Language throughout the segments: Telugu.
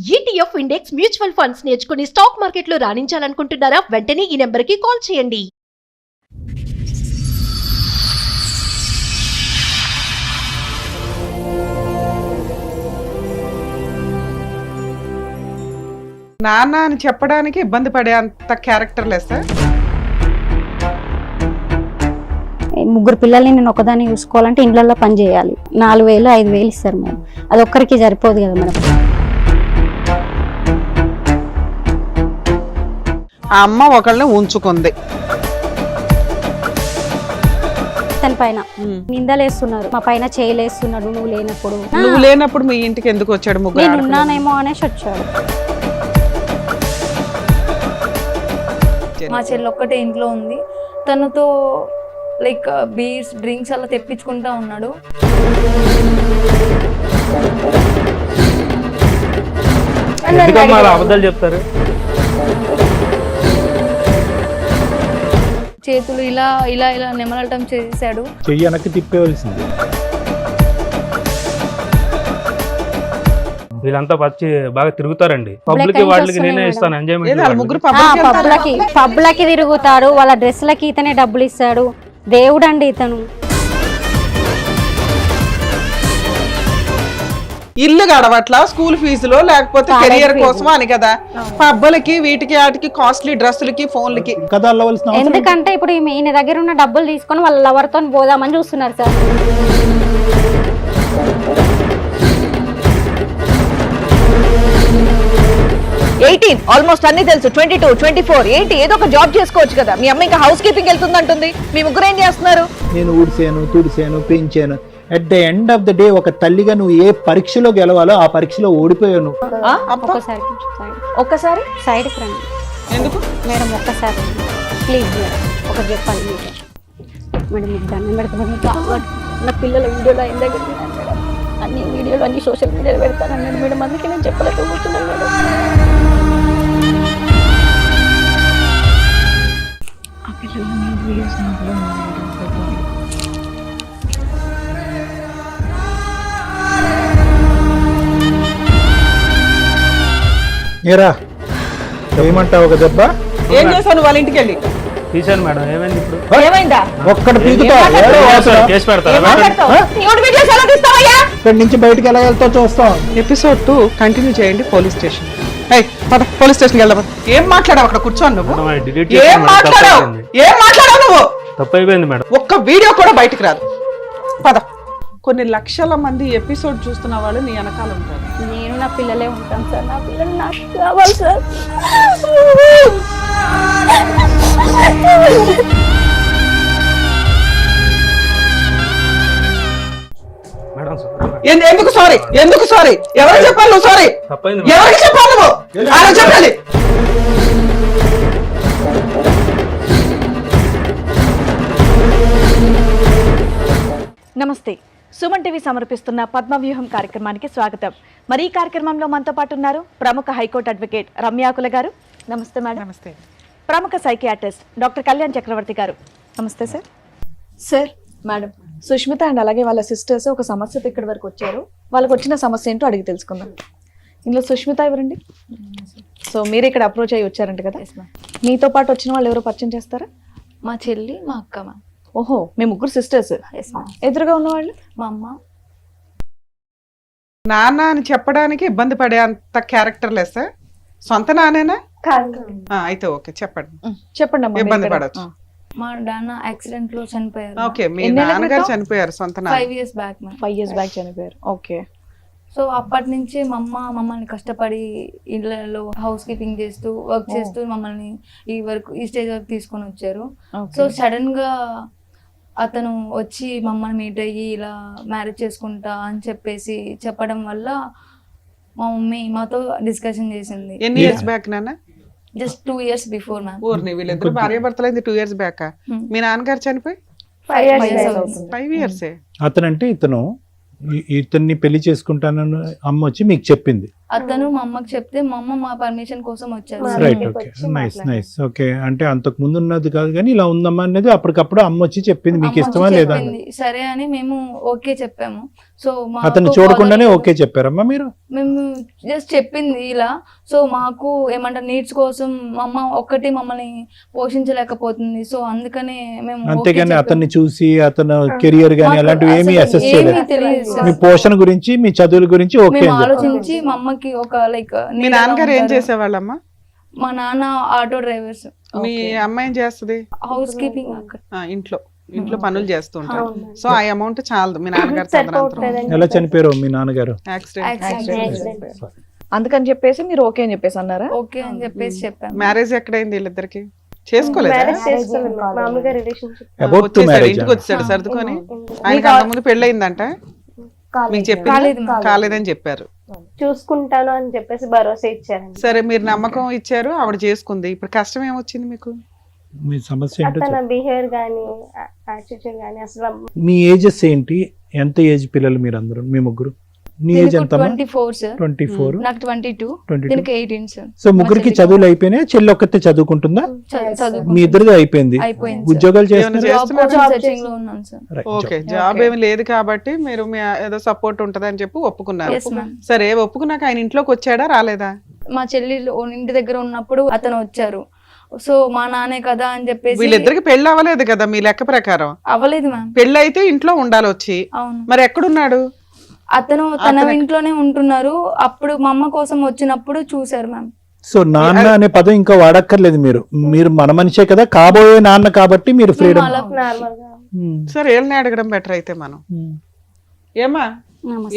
ETF ఇండెక్స్ మ్యూచువల్ ఫండ్స్ నేర్చుకుని స్టాక్ మార్కెట్లో రాణించాలనుకుంటున్నారా? వెంటనే ఈ నెంబర్కి కాల్ చేయండి. నాన్న అని చెప్పడానికి ఇబ్బంది పడే అంత క్యారెక్టర్ లెస్. ముగ్గురు పిల్లల్ని నేను ఒకదాన్ని చూసుకోవాలంటే ఇండ్లలో పని చేయాలి. 4,000 5,000 ఇస్తారు మేడం. అది ఒక్కరికి సరిపోదు కదా మేడం. ఆ అమ్మ ఒకళ్ళని ఉంచుకుంది. తన పైన నిందలేస్తున్నారు, మా పైన చేయలేస్తున్నాడు. నువ్వు లేనప్పుడు మీ ఇంటికి ఎందుకు వచ్చాడు? ముగ్గురు నేను ఉన్నానేమో అనేసి వచ్చాడు. మా చెల్లి ఒక్కటే ఇంట్లో ఉంది. తనతో లైక్ బీర్స్ డ్రింక్స్ అలా తెప్పించుకుంటా ఉన్నాడు. అబద్ధాలు చెప్తారు. చేతులు ఇలా ఇలా ఇలా నెమలటం చేశాడు. చెయ్యి వెనక్కి తిప్పేవలసింది. వీళ్ళంతా వచ్చి బాగా తిరుగుతారండి. పబ్లిక్ వాళ్ళకి నేనే ఇస్తాను ఎంజాయ్మెంట్. పబ్లకి తిరుగుతాడు. వాళ్ళ డ్రెస్లకి ఇతనే డబ్బులు ఇస్తాడు. దేవుడు అండి ఇతను. ఇల్లు గడవట్లా, స్కూల్ ఫీజులో లేకపోతే కెరియర్ కోసం అని కదా. పబ్బలకి వీటికి వాటికి కాస్ట్లీ డ్రెస్సులకి ఫోన్లకి ఎందుకంటే ఇప్పుడు ఈయన దగ్గర ఉన్న డబ్బులు తీసుకొని వాళ్ళ లవర్ తో పోదామని చూస్తున్నారు సార్. ఆల్మోస్ట్ అన్ని తెలుసు. 22, 24, 80 ఏదో ఒక జాబ్ చేసుకోవచ్చు కదా. మీ అమ్మ ఇంకా హౌస్ కీపింగ్ వెళ్తుందంటుంది. మీ ముగ్గురు ఏం చేస్తున్నారు? నేను ఊడిసాను, తుడిసాను, పెంచాను. At the end of the day ఒక తల్లిగా నువ్వు ఏ పరీక్షలో గెలవాలో ఆ పరీక్షలో ఓడిపోయాను. ఒక్కసారి సైడ్ రండి. ఎందుకు మేడం ఒక్కసారి ప్లీజ్ మేడం ఒకటి చెప్పాలి మేడం. మీకు దండం పెడతాను. నా పిల్లల వీడియోలో అయిన దగ్గర మేడం అన్ని వీడియోలు అన్ని సోషల్ మీడియాలో పెడతానన్నాడు మేడం. అందుకే నేను చెప్పలేకపోతున్నాను మేడం. ఆ పిల్లలు వీడియోస్ ఏరా ఏమంటావు? ఒక దెబ్బ ఏం చేశాను వాళ్ళ ఇంటికి వెళ్ళి? తీసాను మేడం. ఏమైంది ఇప్పుడు? ఏమైందా? ఒక్కటి పీకుతావు. కేసు పెడతారా? ఇక్కడి నుంచి బయటకు ఎలా వెళ్తావు చూస్తాం. ఎపిసోడ్ 2 కంటిన్యూ చేయండి. Police station. పోలీస్ స్టేషన్కి వెళ్దాం. ఏం మాట్లాడావు అక్కడ కూర్చోను నువ్వు? ఏం మాట్లాడావు నువ్వు? తప్పు అయిపోయింది మేడం. ఒక్క వీడియో కూడా బయటకు రాదు. పద. కొన్ని లక్షల మంది ఎపిసోడ్ చూస్తున్న వాళ్ళు నీ వెనకాల ఉంటారు. నేను నా పిల్లలే ఉంటాను సార్. నా పిల్లలు నాకు కావాలి సార్. ఎందుకు సారీ? ఎందుకు సారీ? ఎవరికి చెప్పాలి నువ్వు? సారీ ఎవరికి చెప్పాలి నువ్వు? ఆయన చెప్పాలి. నమస్తే. సుమన్ టీవీ సమర్పిస్తున్న పద్మవ్యూహం కార్యక్రమానికి స్వాగతం. మరి ఈ కార్యక్రమంలో మనతో పాటు ఉన్నారు ప్రముఖ హైకోర్టు అడ్వకేట్ రమ్యాకుల గారు. నమస్తే మేడం. నమస్తే. ప్రముఖ సైకియాట్రిస్ట్ డాక్టర్ కళ్యాణ్ చక్రవర్తి గారు. నమస్తే sir. Sir madam Sushmita and అలాగే వాళ్ళ సిస్టర్స్ ఒక సమస్యతో ఇక్కడి వరకు వచ్చారు. వాళ్ళకి వచ్చిన సమస్య ఏంటో అడిగి తెలుసుకుందాం. ఇందులో సుష్మిత ఎవరండి? సో మీరు ఇక్కడ అప్రోచ్ అయ్యి వచ్చారంట కదా. మీతో పాటు వచ్చిన వాళ్ళు ఎవరో పరిచయం చేస్తారా? మా చెల్లి మా అక్క మ్యామ్. ఓహో, మీ ముగ్గురు సిస్టర్స్. ఎదురుగా ఉన్నవాళ్ళు మా అమ్మ. నాన్న అని చెప్పడానికి ఇబ్బంది పడే అంత క్యారెక్టర్ లెస్. సొంత నానేనా? అయితే ఓకే, చెప్పండి. చెప్పండి అమ్మా. ఇబ్బంది పడవచ్చు. మా నాన్న యాక్సిడెంట్ లో చనిపోయారు. ఓకే, మీ నాన్నగారు చనిపోయారు. సొంత నాన్న 5 years బ్యాక్. 5 years బ్యాక్ చనిపోయారు. ఓకే. సో అప్పటి నుంచి మా అమ్మ మమ్మల్ని కష్టపడి ఇళ్లలో హౌస్ కీపింగ్ చేస్తూ వర్క్ చేస్తూ మమ్మల్ని ఈ స్టేజ్ వరకు తీసుకొని వచ్చారు. సో సడన్ గా అతను వచ్చి మమ్మల్ని మీట్ అయ్యి ఇలా మ్యారేజ్ చేసుకుంటా అని చెప్పేసి చెప్పడం వల్ల మా మమ్మీ మాతో డిస్కషన్ చేసింది. ఎన్ని ఇయర్స్ బ్యాక్ నాన్న? Just 2 years before ma'am. ఊరిని వీళ్ళిద్దరు భార్య భర్తలైంది 2 years బ్యాక్. మీ నాన్నగారు చనిపోయి 5 years. 5 years. అతనంటే ఇతన్ని పెళ్లి చేసుకుంటానని అమ్మ వచ్చి మీకు చెప్పింది. అతను మా అమ్మకి చెప్తే మా అమ్మ మా పర్మిషన్ కోసం వచ్చారు. Right, okay, nice nice. Okay, అంటే అంతకు ముందు ఉన్నది కాదు కానీ ఇలా ఉందమ్మా అనేది అప్పటికప్పుడు అమ్మ వచ్చి చెప్పింది. మీకు ఇష్టమా లేదా? సరే అని మేము ఓకే చెప్పాము. సో అతను చూడకుండానే ఓకే చెప్పారమ్మా మీరు? మేము జస్ట్ చెప్పింది ఇలా. సో మాకు ఏమంటారు నీడ్స్ కోసం అమ్మ ఒక్కటి మమ్మల్ని పోషించలేకపోతుంది. సో అందుకనే మేము okay అంతేగాని చెప్పాము. అతన్ని చూసి అతను కెరియర్ గానీ మాకు అలాంటివి ఏమీ అసలు అసెస్ ఏమీ చేయలేదు. తెలియదు మీ సార్. పోషణ గురించి మీ చదువుల గురించి ఓకే మేము అని చెప్పారు. ఆలోచించి మా అమ్మకి ఒక లైక్ మీ నాన్నగారు ఏం చేసేవాళ్ళమ్మా? మా నాన్న ఆటో డ్రైవర్స్, మీ అమ్మాయి ఏం చేస్తుంది? హౌస్ కీపింగ్ అక్కడ. ఇంట్లో పనులు చేస్తూ ఉంటారు. సో ఆ అమౌంట్ చాలదు మీ నాన్నగారు తదనంతరం. ఎలా చనిపోయారు మీ నాన్నగారు? యాక్సిడెంట్. అందుకని చెప్పేసి మీరు ఓకే అని చెప్పేసి అన్నారా? ఓకే అని చెప్పేసి చెప్పాను. మ్యారేజ్ ఎక్కడైంది వీళ్ళిద్దరికి? చేసుకోలేదా? అబౌట్ టు వచ్చేసాడు, మ్యారేజ్. ఇంటికి వచ్చాడు సర్దుకొని. ఆయనకి అంతకుముందు పెళ్లి అయిందంట, మీకు కాలేదు చెప్పింది మ్యామ్. కాలేదని చెప్పారు. చూసుకుంటాను అని చెప్పేసి భరోసా ఇచ్చారండి. సరే మీరు నమ్మకం ఇచ్చారు, ఆవిడ చేసుకుంది. ఇప్పుడు కష్టం ఏమొచ్చింది మీకు? మీ సమస్య ఏంటో తన చెప్పండి. బిహేవియర్ గానీ యాటిట్యూడ్ గానీ అసలు మీ ఏజెస్ ఏంటి? ఎంత ఏజ్ పిల్లలు మీరు అందరూ? మీ ముగ్గురు. నీ ఏజ్ ఎంత? 24 సార్. 24. నాకు 22, 22. దీనికి 18 సార్. సో ముగ్గురికి చదువులు అయిపోయినాయి, చెల్లి ఒక్కతే చదువుకుంటుందా? మీ ఇద్దరిది అయిపోయింది. అయిపోయింది. ఉద్యోగాలు ఏమైనా చేస్తున్నారు? చేస్తున్నారా? జాబ్ సెర్చింగ్ లో ఉన్నాను sir. Right, okay, job. Job ఏమి లేదు కాబట్టి మీరు మీ ఏదో సపోర్ట్ ఉంటదని చెప్పి ఒప్పుకున్నారు. Yes, ma'am. సరే, ఒప్పుకున్నాక ఆయన ఇంట్లోకి వచ్చాడా రాలేదా? మా చెల్లి ఇంటి దగ్గర ఉన్నప్పుడు అతను వచ్చారు. సో మా నాన్నే కదా అని చెప్పేసి. వీళ్ళిద్దరికి పెళ్లి అవ్వలేదు కదా మీ లెక్క ప్రకారం? అవ్వలేదు మ్యామ్. పెళ్లి అయితే ఇంట్లో ఉండాలి వచ్చి. అవును. మరి ఎక్కడున్నాడు? అతను తన ఇంట్లోనే ఉంటున్నారు. అప్పుడు మా అమ్మ కోసం వచ్చినప్పుడు చూసారు మ్యామ్. సో నాన్న అనే పదం ఇంకా వాడక్కర్లేదు మీరు. మీరు మన మనిషే కదా, కాబోయే నాన్న కాబట్టి మీరు ఫ్రీడమ్. నార్మల్ గా సరే, వీళ్ళని అడగడం బెటర్ అయితే మనం. ఏమా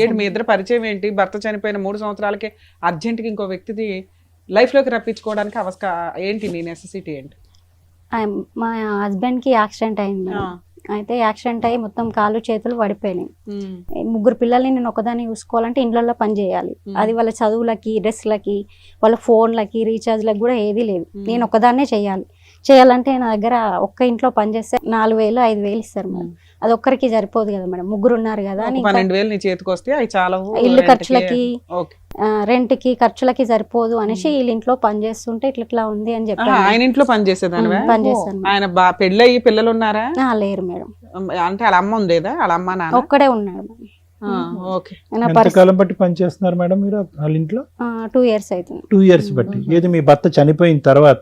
ఏంటి మీ ఇద్దరు పరిచయం ఏంటి? భర్త చనిపోయిన 3 సంవత్సరాలకే అర్జెంట్గా ఇంకో వ్యక్తిది లైఫ్ లోకి రప్పించుకోవడానికి ఏంటి నీ నెసెసిటీ ఏంటి? మా హస్బెండ్ కి యాక్సిడెంట్ అయింది మేడం. అయితే యాక్సిడెంట్ అయ్యి మొత్తం కాళ్ళు చేతులు పడిపోయినాయి. ముగ్గురు పిల్లల్ని నేను ఒకదాన్ని చూసుకోవాలంటే ఇండ్లలో పని చేయాలి. అది వాళ్ళ చదువులకి, డ్రెస్లకి, వాళ్ళ ఫోన్లకి, రీఛార్జ్లకి కూడా ఏది లేదు. నేను ఒకదాన్నే చేయాలంటే నా దగ్గర ఒక్క ఇంట్లో పని చేస్తే 4,000 5,000 ఇస్తారు మేడం. అది ఒక్కరికి సరిపోదు కదా మేడం, ముగ్గురు ఉన్నారు కదా. 12,000 నీ చేతికి వస్తే అవి చాలా ఇల్లు ఖర్చులకి, రెంట్ కి, ఖర్చులకి సరిపోదు అనేసి వీళ్ళ ఇంట్లో పని చేస్తుంటే ఇట్లా ఉంది అని చెప్పాను. ఆయన ఇంట్లో పని చేసేదానివా? పని చేస్తాను. ఆయన పెళ్ళి అయ్యి పిల్లలు ఉన్నారా? లేరు మేడం. అంటే వాళ్ళ అమ్మ ఉండేదా? వాళ్ళ అమ్మ నాన్న ఒక్కడే ఉన్నాడు మేడం. ఓకే. ఎంతకాలం బట్టి పని చేస్తున్నారు మేడం మీరు వాళ్ళ ఇంట్లో? 2 years అవుతుంది. 2 years బట్టి. ఏది మీ భర్త చనిపోయిన తర్వాత?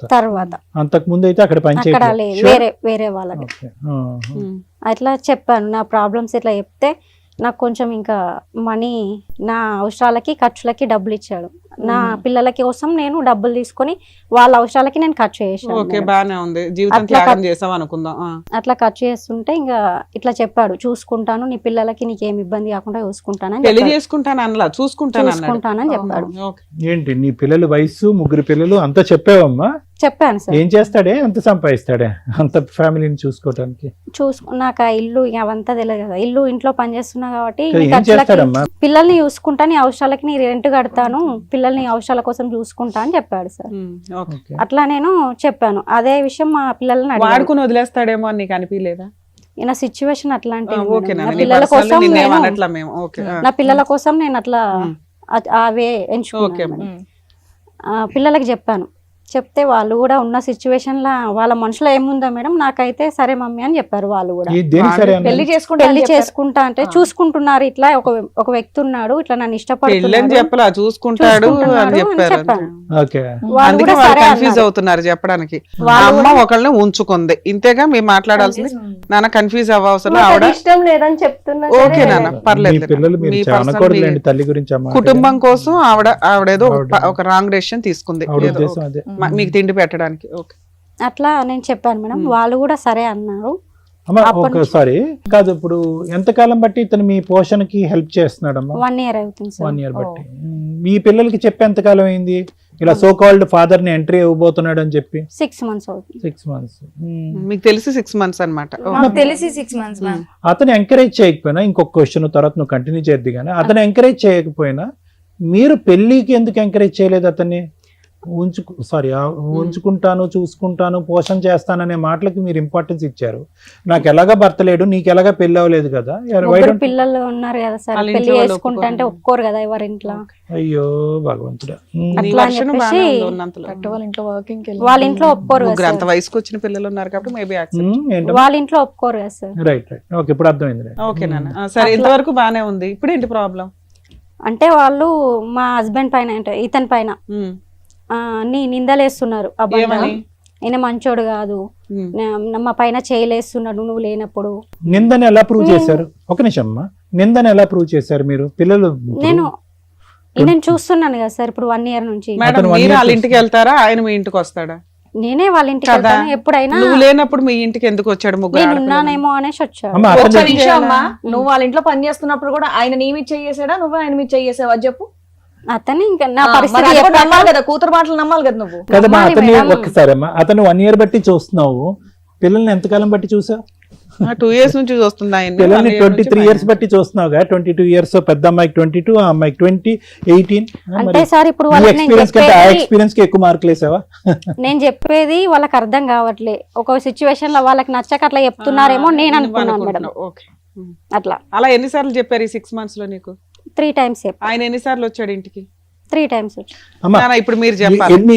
అంతకు ముందు అయితే అక్కడ పని అక్కడ చేయలేదు. లేదు, వేరే వాళ్ళకి. అట్లా చెప్పాను నా ప్రాబ్లమ్స్. ఇట్లా చెప్తే నాకు కొంచెం ఇంకా మనీ, నా అవసరాలకి ఖర్చులకి డబ్బులు ఇచ్చాడు. నా పిల్లల కోసం నేను డబ్బులు తీసుకొని వాళ్ళ అవసరాలకి నేను ఖర్చు చేశాను. ఓకే, బానే ఉంది. జీవితం త్యాగం చేసాం అనుకుందాం. అట్లా ఖర్చు చేస్తుంటే ఇంకా ఇట్లా చెప్పాడు, చూసుకుంటాను, నీ పిల్లలకి నీకేం ఇబ్బంది కాకుండా చూసుకుంటానని పెళ్లి చేసుకుంటాను అనలా, చూసుకుంటానని చెప్పాడు. ఏంటి నీ పిల్లల వయసు? 3 పిల్లలు అంతా చెప్పావమ్మా? చెప్పాను సార్. ఏం చేస్తాడే? ఎంత సంపాదిస్తాడే అంత ఫ్యామిలీని చూసుకోవడానికి? నాకు ఆ ఇల్లు అవంతా తెలియదు కదా. ఇంట్లో పని చేస్తున్నా కాబట్టి ఏం చేస్తాడమ్మా? పిల్లల్ని చూసుకుంటా, నీ అవసరాలకి నీ రెంట్ కడతాను, పిల్లల్ని అవసరాల కోసం చూసుకుంటా అని చెప్పాడు సార్. అట్లా నేను చెప్పాను. అదే విషయం మా పిల్లల్ని వాడుకుని వదిలేస్తాడేమో అని నీకు అనిపించలేదా? నా సిచ్యువేషన్ అట్లాంటి, నా పిల్లల కోసం నేను అట్లా అవే ఎంచుకున్నాను. పిల్లలకి చెప్పాను. చెప్తే వాళ్ళు కూడా ఉన్న సిచ్యువేషన్ లా వాళ్ళ మనసులో ఏముందో మేడం, నాకైతే సరే మమ్మీ అని చెప్పారు. వాళ్ళు కూడా పెళ్లి చేసుకుంటా అంటే చూసుకుంటున్నారు, ఇట్లా ఒక వ్యక్తి ఉన్నాడు, ఇట్లా నన్ను ఇష్టపడుతున్నాడు అవుతున్నారు చెప్పడానికి. అమ్మ ఒకళ్ళని ఉంచుకుంది, ఇంతేగా మీరు మాట్లాడాల్సింది. నాన్న కన్ఫ్యూజ్ అవ్వవసరం, ఆవిడ ఇష్టం లేదని చెప్తున్నా. ఓకే నాన్న, పర్లేదు. కుటుంబం కోసం ఆవిడేదో ఒక రాంగ్ డెసిషన్ తీసుకుంది మీకు తిండి పెట్టడానికి. అట్లా నేను చెప్పాను మేడం. వాళ్ళు కూడా సరే అన్నారు. ఒకసారి కాదు, ఇప్పుడు ఎంతకాలం బట్టి ఇతను మీ పోషణకి హెల్ప్ చేస్తున్నాడమ్మా? 1 year అవుతుంది సార్. 1 year బట్టి. మీ పిల్లలకి చెప్పి ఎంతకాలం అయింది ఇలా సో కాల్డ్ ఫాదర్ ని ఎంట్రీ ఇవ్వబోతున్నాడు అని చెప్పి? 6 months అవుతుంది. 6 months. మీకు తెలిసి 6 months అన్నమాట. తెలిసి 6 months మ్యామ్. అతను ఎంకరేజ్ చేయకపోయినా, ఇంకొక క్వశ్చన్ తర్వాత నువ్వు కంటిన్యూ చేద్ది కానీ, అతను ఎంకరేజ్ చేయకపోయినా మీరు పెళ్లికి ఎందుకు ఎంకరేజ్ చేయలేదు అతన్ని? ఉంచుకుంటాను, చూసుకుంటాను, పోషణ చేస్తాననే మాటలకి మీరు ఇంపార్టెన్స్ ఇచ్చారు. నాకు ఎలాగా భర్త లేడు, నీకు ఎలాగా పెళ్లి అవ్వలేదు కదా, ముగ్గురు పిల్లలు ఉన్నారు కదా సార్, వాళ్ళ పెళ్లి ఇంట్లో వాళ్ళు చేసుకుంటా అంటే ఒప్పుకోరు కదా ఎవరి ఇంట్లో. అయ్యో భగవంతుడా. నీ అట్లా అని వర్షన్ చెప్పేసి బాగానే ఉంది ఉన్నంతలో. వాళ్ళ ఇంట్లో వర్కింగ్ వాళ్ళ ఇంట్లో ఒప్పుకోరు ముగ్గురు కదా అంత సార్. వయసుకు వచ్చిన పిల్లలు ఉన్నారు కాబట్టి మేబీ యాక్సెప్ట్. ఏంటో వాళ్ళ ఇంట్లో ఒప్పుకోరు కదా సార్. రైట్ రైట్ ఓకే, ఇప్పుడు అర్థమైంది. ఓకే నాన్న, సరే ఇంతవరకు బానే ఉంది. ఇప్పుడు ఏంటి ప్రాబ్లం? అంటే వాళ్ళు మా హస్బెండ్ పైన అంటే ఇతని పైన అన్ని నిందలేస్తున్నారు. ఏమని? ఈయన మంచోడు కాదు, మా పైన చేయలేస్తున్నాడు నువ్వు లేనప్పుడు. నిందని ఎలా ప్రూవ్ చేశారు? ఒక నిమిషం అమ్మా, నిందని ఎలా ప్రూవ్ చేశారు మీరు? పిల్లలు నేను చూస్తున్నాను కదా సార్ ఇప్పుడు 1 year నుంచి. మేడం మీరు వాళ్ళ ఇంటికి వెళ్తారా, ఆయన మీ ఇంటికి వస్తాడా? నేనే వాళ్ళ ఇంటికి కదా. వెళ్తాను ఎప్పుడైనా. నువ్వు లేనప్పుడు మీ ఇంటికి ఎందుకు వచ్చాడు? ముగ్గురు నేను ఆడపిల్లలు. ఉన్నానేమో అనేసి వచ్చాడు. అమ్మా, ఒక్క అతను నిమిషం అమ్మా, నువ్వు వాళ్ళ ఇంట్లో పని చేస్తున్నప్పుడు కూడా ఆయన నీ మీద చేసాడా, నువ్వు ఆయన మీద చేసావా చెప్పు. అతను ఇంకా నా మరి పరిస్థితి అది కూడా ఎప్పుడన్నా- నమ్మాలి కదా, కూతురు మాటలు నమ్మాలి కదా నువ్వు. కదమ్మా, నమ్మాలి అతన్ని మేడం. ఒక్కసారి అమ్మా, అతను 1 year బట్టి చూస్తున్నావు, పిల్లల్ని ఎంతకాలం బట్టి చూసావు? 2 years నుంచి చూస్తుంది ఆయన. పిల్లల్ని 1 year నుంచి 23 years బట్టి చూస్తున్నావుగా. 22 years, పెద్ద అమ్మాయికి 22, ఆ అమ్మాయికి 20, 18. అంటే సార్ ఇప్పుడు వాళ్ళకి నేను ఎక్స్పీరియన్స్ కంటే ఆ చెప్పేది- ఎక్స్పీరియన్స్ కి ఎక్కువ మార్కులు వేసావా? నేను చెప్పేది వాళ్ళకి అర్థం కావట్లే. ఒక సిచ్యువేషన్ లో వాళ్ళకి నచ్చక అట్లా చెప్తున్నారేమో నేను అనుకున్నాను మేడం. ఓకే. అట్లా అలా ఎన్నిసార్లు చెప్పారు ఈ 6 months లో నీకు? 3 times ఆయన ఎన్నిసార్లు వచ్చాడు ఇంటికి? 3 times అమ్మా, నాన్న, ఇప్పుడు మీరు చెప్పాలి.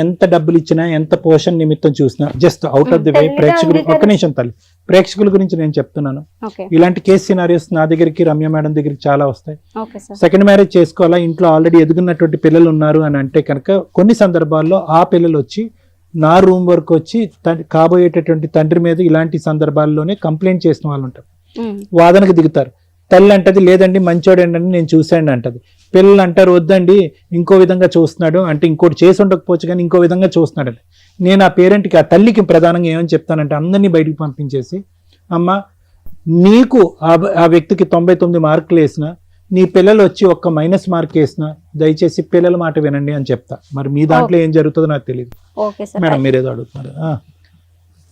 ఎంత డబ్బులు ఇచ్చినా, ఎంత పోషణ నిమిత్తం చూసినా, just out of the way తెలివిగా ప్రేక్షకులు, ఉంది ఒక్క నిమిషం తల్లి, ప్రేక్షకుల గురించి నేను చెప్తున్నాను. ఓకే ఇలాంటి కేసు సినారియోస్ నా దగ్గరికి, రమ్య మేడం దగ్గరికి చాలా వస్తాయి. Okay sir. సెకండ్ మ్యారేజ్ చేసుకోవాలా, ఇంట్లో ఆల్రెడీ ఎదుగున్నటువంటి పిల్లలు ఉన్నారు అని అంటే కనుక కొన్ని సందర్భాల్లో ఆ పిల్లలు వచ్చి నా రూమ్ వరకు వచ్చి కాబోయేటటువంటి తండ్రి మీద ఇలాంటి సందర్భాల్లోనే కంప్లైంట్ చేసిన వాళ్ళు ఉంటారు, వాదనకు దిగుతారు. తల్లి అంటది లేదండి మంచోడండి అని నేను చూశాను అంటది. పిల్లలు అంటారు వద్దండి ఇంకో విధంగా చూస్తున్నాడు అంటే, ఇంకోటి చేసి ఉండకపోవచ్చు కానీ ఇంకో విధంగా చూస్తున్నాడు అని. నేను ఆ పేరెంట్కి, ఆ తల్లికి ప్రధానంగా ఏమని చెప్తానంటే, అందరినీ బయటికి పంపించేసి, అమ్మ నీకు ఆ వ్యక్తికి 99 మార్కులు వేసిన, నీ పిల్లలు వచ్చి ఒక్క మైనస్ మార్క్ వేసిన, దయచేసి పిల్లల మాట వినండి అని చెప్తా. మరి మీ దాంట్లో ఏం జరుగుతుందో నాకు తెలియదు. Okay sir. మేడం మీరేదో అడుగుతున్నారు.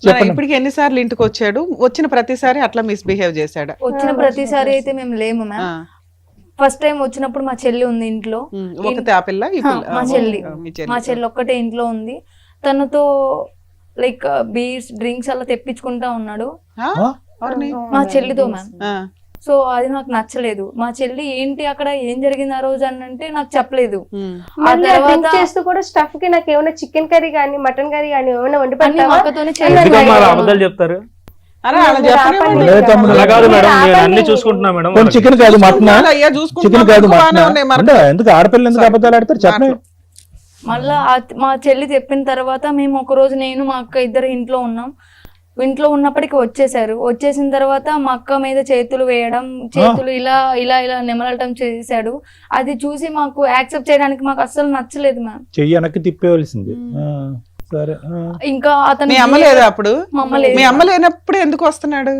నాన్న, ఇప్పటికి ఎన్నిసార్లు ఇంటికి వచ్చాడు? వచ్చిన ప్రతిసారి అట్లా మిస్బిహేవ్ చేశాడా? వచ్చిన ప్రతిసారి అయితే మేము లేము మ్యామ్. ఫస్ట్ టైం వచ్చినప్పుడు మా చెల్లి ఉంది ఇంట్లో. ఒకతే ఆ పిల్ల, ఈ పిల్ల? మా చెల్లి మీ చెల్లి. మా చెల్లి ఒక్కటే ఇంట్లో ఉంది. తనతో లైక్ బీర్స్ డ్రింక్స్ అలా తెప్పించుకుంటా ఉన్నాడు ఎవరిని? మా చెల్లితో మ్యామ్. ఆ. సో అది నాకు నచ్చలేదు. మా చెల్లి ఏంటి అక్కడ ఏం జరిగింది ఆ రోజు అని అంటే నాకు చెప్పలేదు. ఆ మళ్ళీ తర్వాత డ్రింక్ చేస్తూ కూడా స్టఫ్ కి నాకు ఏమైనా చికెన్ కర్రీ కానీ మటన్ కర్రీ కానీ ఏమైనా వండి అన్ని పెట్టావా? అక్కతోనే ఎందుకమ్మా అలా అబద్ధాలు చెప్తారు? అరే, అలా చెప్పలేము. లేదు తమ్ముడు. అలా కాదు మేడం, మీరు నేను ఆపండి. అన్ని చూసుకుంటున్నా మేడం. కొన్ని చికెన్ కాదు మటనా, అయ్యా, చూసుకుంటున్నాం. చికెన్ కాదు బాగానే మటనా ఉన్నాయి మరి. అంటే ఎందుకు ఆడపిల్లలు ఎందుకు అబద్ధాలు ఆడతారు చెప్పండి. మళ్ళా మా చెల్లి చెప్పిన తర్వాత మేము ఒక రోజు నేను మా అక్క ఇద్దరు ఇంట్లో ఉన్నాం. ఇంట్లో ఉన్నప్పటికీ వచ్చేసిన తర్వాత మా అక్క మీద చేతులు వేయడం, చేతులు ఇలా ఇలా ఇలా నెమలటం చేశాడు. అది చూసి మాకు యాక్సెప్ట్ చేయడానికి మాకు అస్సలు నచ్చలేదు మ్యామ్. చెయ్యి వెనక్కి తిప్పేవలసింది. సరే. ఇంకా అతను మీ అమ్మ లేదా అప్పుడు? మా అమ్మ లేదు. మీ అమ్మ లేనప్పుడు ఎందుకు వస్తున్నాడు?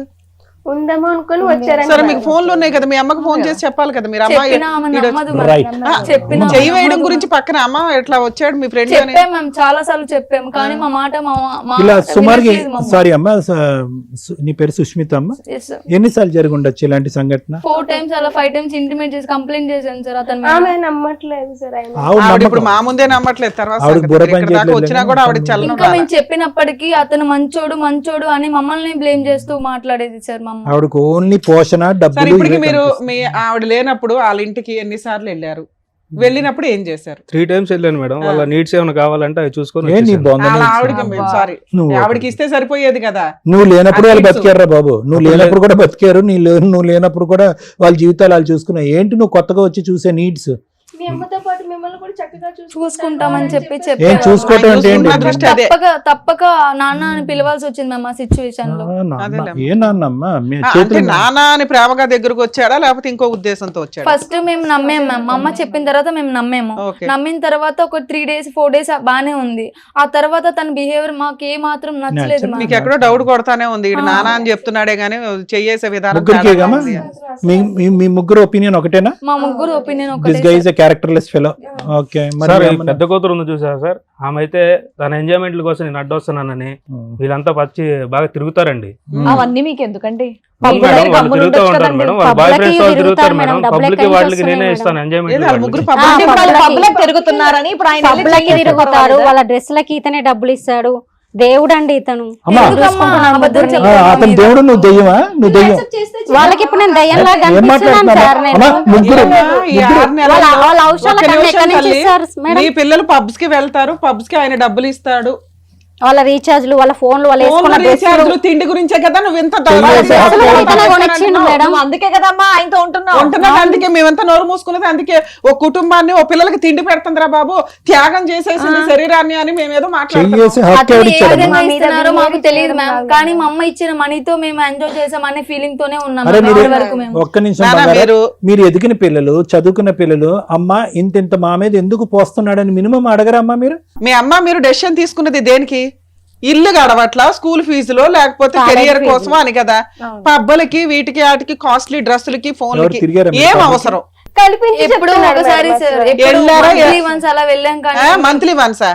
ఉందేమో అనుకుని వచ్చారని. సరే, మీకు ఫోన్లు ఉన్నాయి కదా, మీ అమ్మకి ఫోన్ చేసి చెప్పాలి కదా. మీరు అమ్మాయి చెప్పినా ఆమె నమ్మదు Right. మ్యామ్. చెప్పినా చెయ్యి వేయడం గురించి పక్కన అమ్మ ఎట్లా వచ్చాడు మీ ఫ్రెండ్ అని చెప్పాం మ్యామ్, చాలా సార్లు చెప్పాము కానీ మా మాట ఇలా సుమారుగా, సారీ అమ్మ, నీ పేరు సుష్మిత అమ్మ, ఎన్నిసార్లు జరిగి ఉండొచ్చు ఇలాంటి సంఘటన? 4 times అలా 5 times ఇంటిమేట్ చేసి కంప్లైంట్ చేశాను సార్ అతను మీద. ఆమె నమ్మట్లేదు సార్ ఆయన. ఆవిడ ఆవిడ ఇప్పుడు నమ్మకం. మా ముందే నమ్మట్లేదు. తర్వాత ఆవిడ సంగతి. బుర్ర ఇక్కడ పని దాకా చేయట్లేదు వచ్చినా కానీ కూడా ఆవిడ చల్లడం ఇంకా రాలా. మేము చెప్పినప్పటికీ అతను మంచోడు అని మమ్మల్ని బ్లేమ్ చేస్తూ మాట్లాడేది సార్ మా అమ్మ. ఆవిడకు ఓన్లీ పోషణ, సరే, డబ్బులు ఇప్పటికి ఇవే మీరు కనిపిస్తాయి. మీ ఆవిడ లేనప్పుడు వాళ్ళ ఇంటికి ఎన్నిసార్లు వెళ్ళారు? వెళ్ళినప్పుడు ఏం చేశారు? 3 times వెళ్ళాను మేడం. వాళ్ళ నీడ్స్ ఏమైనా కావాలంటే అవి చూసుకొని ఏ నీ వచ్చేసాను. బొంద వాళ్ళ నీడ్స్? ఆవిడకి సారీ, నువ్వు ఆవిడకి ఇస్తే సరిపోయేది కదా. నువ్వు లేనప్పుడు వాళ్ళు ఆ నీడ్స్. బతికారా బాబు? నువ్వు లేనప్పుడు కూడా బతికారు. నువ్వు లేనప్పుడు కూడా వాళ్ళ జీవితాలు వాళ్ళు చూసుకున్నావు. ఏంటి నువ్వు కొత్తగా వచ్చి చూసే నీడ్స్? మీ అమ్మతో పాటు మిమ్మల్ని కూడా చక్కగా చూసుకుంటామని చెప్పి ఏం చెప్పారు. చూసుకోవటం అంటే ఏంటి? చూసుకున్న దృష్టి అదే. తప్పక నాన్న అని పిలవాల్సి వచ్చింది మ్యామ్ ఆ సిచ్యువేషన్ లో. ఏ నాన్నమ్మ మీ అంటే చేతులు నానా అని ప్రేమగా దగ్గరకు వచ్చాడా లేకపోతే ఇంకో ఉద్దేశంతో వచ్చాడా? ఫస్ట్ మేము నమ్మాము మ్యామ్. మా అమ్మ చెప్పిన తర్వాత మేము నమ్మాము. Okay. నమ్మిన తర్వాత ఒక 3 days 4 days బానే ఉంది. ఆ తర్వాత తన బిహేవియర్ మాకు ఏ మాత్రం నచ్చలేదు మ్యామ్. మీకు ఎక్కడో డౌట్ కొడతానే ఉంది. ఇడు నానా అని చెప్తున్నాడే గానీ చేసే విధానం ముగ్గురికి తేడాగా ఉంది. మీ ముగ్గురు ఒపీనియన్ ఒకటేనా? మా ముగ్గురు ఒపీనియన్ దిస్ ఒకటే గై sir. Is a characterless fellow. Okay, sir ఈ పెద్ద కూతురు ఉంది చూసారా సార్, ఆమె అయితే తన ఎంజాయ్మెంట్ల కోసం నేను అడ్డొస్తున్నానని వీళ్ళంతా వచ్చి బాగా తిరుగుతారండి. అవన్నీ మీకు ఎందుకండి? మేడం వాళ్ళు తిరుగుతూ ఉంటారు మేడం, వాళ్ళ బాయ్ ఫ్రెండ్స్ వాళ్ళు తిరుగుతారు మేడం. పబ్లిక్ వాళ్ళకి నేనే ఇస్తాను ఎంజాయ్మెంట్. ముగ్గురు పబ్లిక్ తిరుగుతున్నారని ఇప్పుడు ఆయన వెళ్ళి పబ్లకి తిరుగుతాడు, వాళ్ళ డ్రెస్లకి ఇతనే డబ్బులు ఇస్తాడు. దేవుడు అండి ఇతను. అతను దేవుడు, నువ్వు దెయ్యమా? నువ్వు దెయ్యం. వాళ్ళకి ఇప్పుడు నేను దయ్యంలా కనిపిస్తున్నాను సార్. నేను ముగ్గురు వాళ్ళ అవసరాలకు ఎక్కడి నుంచి ఇస్తారు మేడం? మీ పిల్లలు పబ్స్ కి వెళ్తారు, పబ్స్ కి ఆయన డబ్బులు ఇస్తాడు. వాళ్ళ రీఛార్జ్లు, వాళ్ళ ఫోన్లు, వాళ్ళు వేసుకున్న రీఛార్జ్లు, తిండి గురించే కదా నువ్వు ఇంత మేడం. అందుకే కదమ్మా ఆయనతో ఉంటున్నావు. అందుకే మేమంతా నోరు మూసుకున్నది. అందుకే ఓ కుటుంబాన్ని, ఓ పిల్లలకి తిండి పెడుతుందిరా బాబు, త్యాగం చేసేసింది శరీరాన్ని అని మేమేదో మాట్లాడుతున్నారో మాకు తెలియదు మ్యామ్. కానీ మా అమ్మ ఇచ్చిన మనీతో మేము ఎంజాయ్ చేసాం అనే ఫీలింగ్ తోనే ఉన్నాం. ఒక్క నిమిషం, మీరు ఎదిగిన పిల్లలు, చదువుకున్న పిల్లలు, అమ్మ ఇంత మా మీద ఎందుకు పోస్తున్నాడని మినిమం అడగరమ్మా మీరు? మీ అమ్మ మీరు డెసిషన్ తీసుకున్నది దేనికి? ఇల్లు గడవట్లా, స్కూల్ ఫీజులో, లేకపోతే కెరియర్ కోసం అని కదా. పబ్బలకి, వీటికి, వాటికి, కాస్ట్లీ డ్రెస్సులకి, ఫోన్లకి ఏం అవసరం? ఎప్పుడు ఒకసారి అలా వెళ్ళాం కానీ మంత్లీ వన్సా?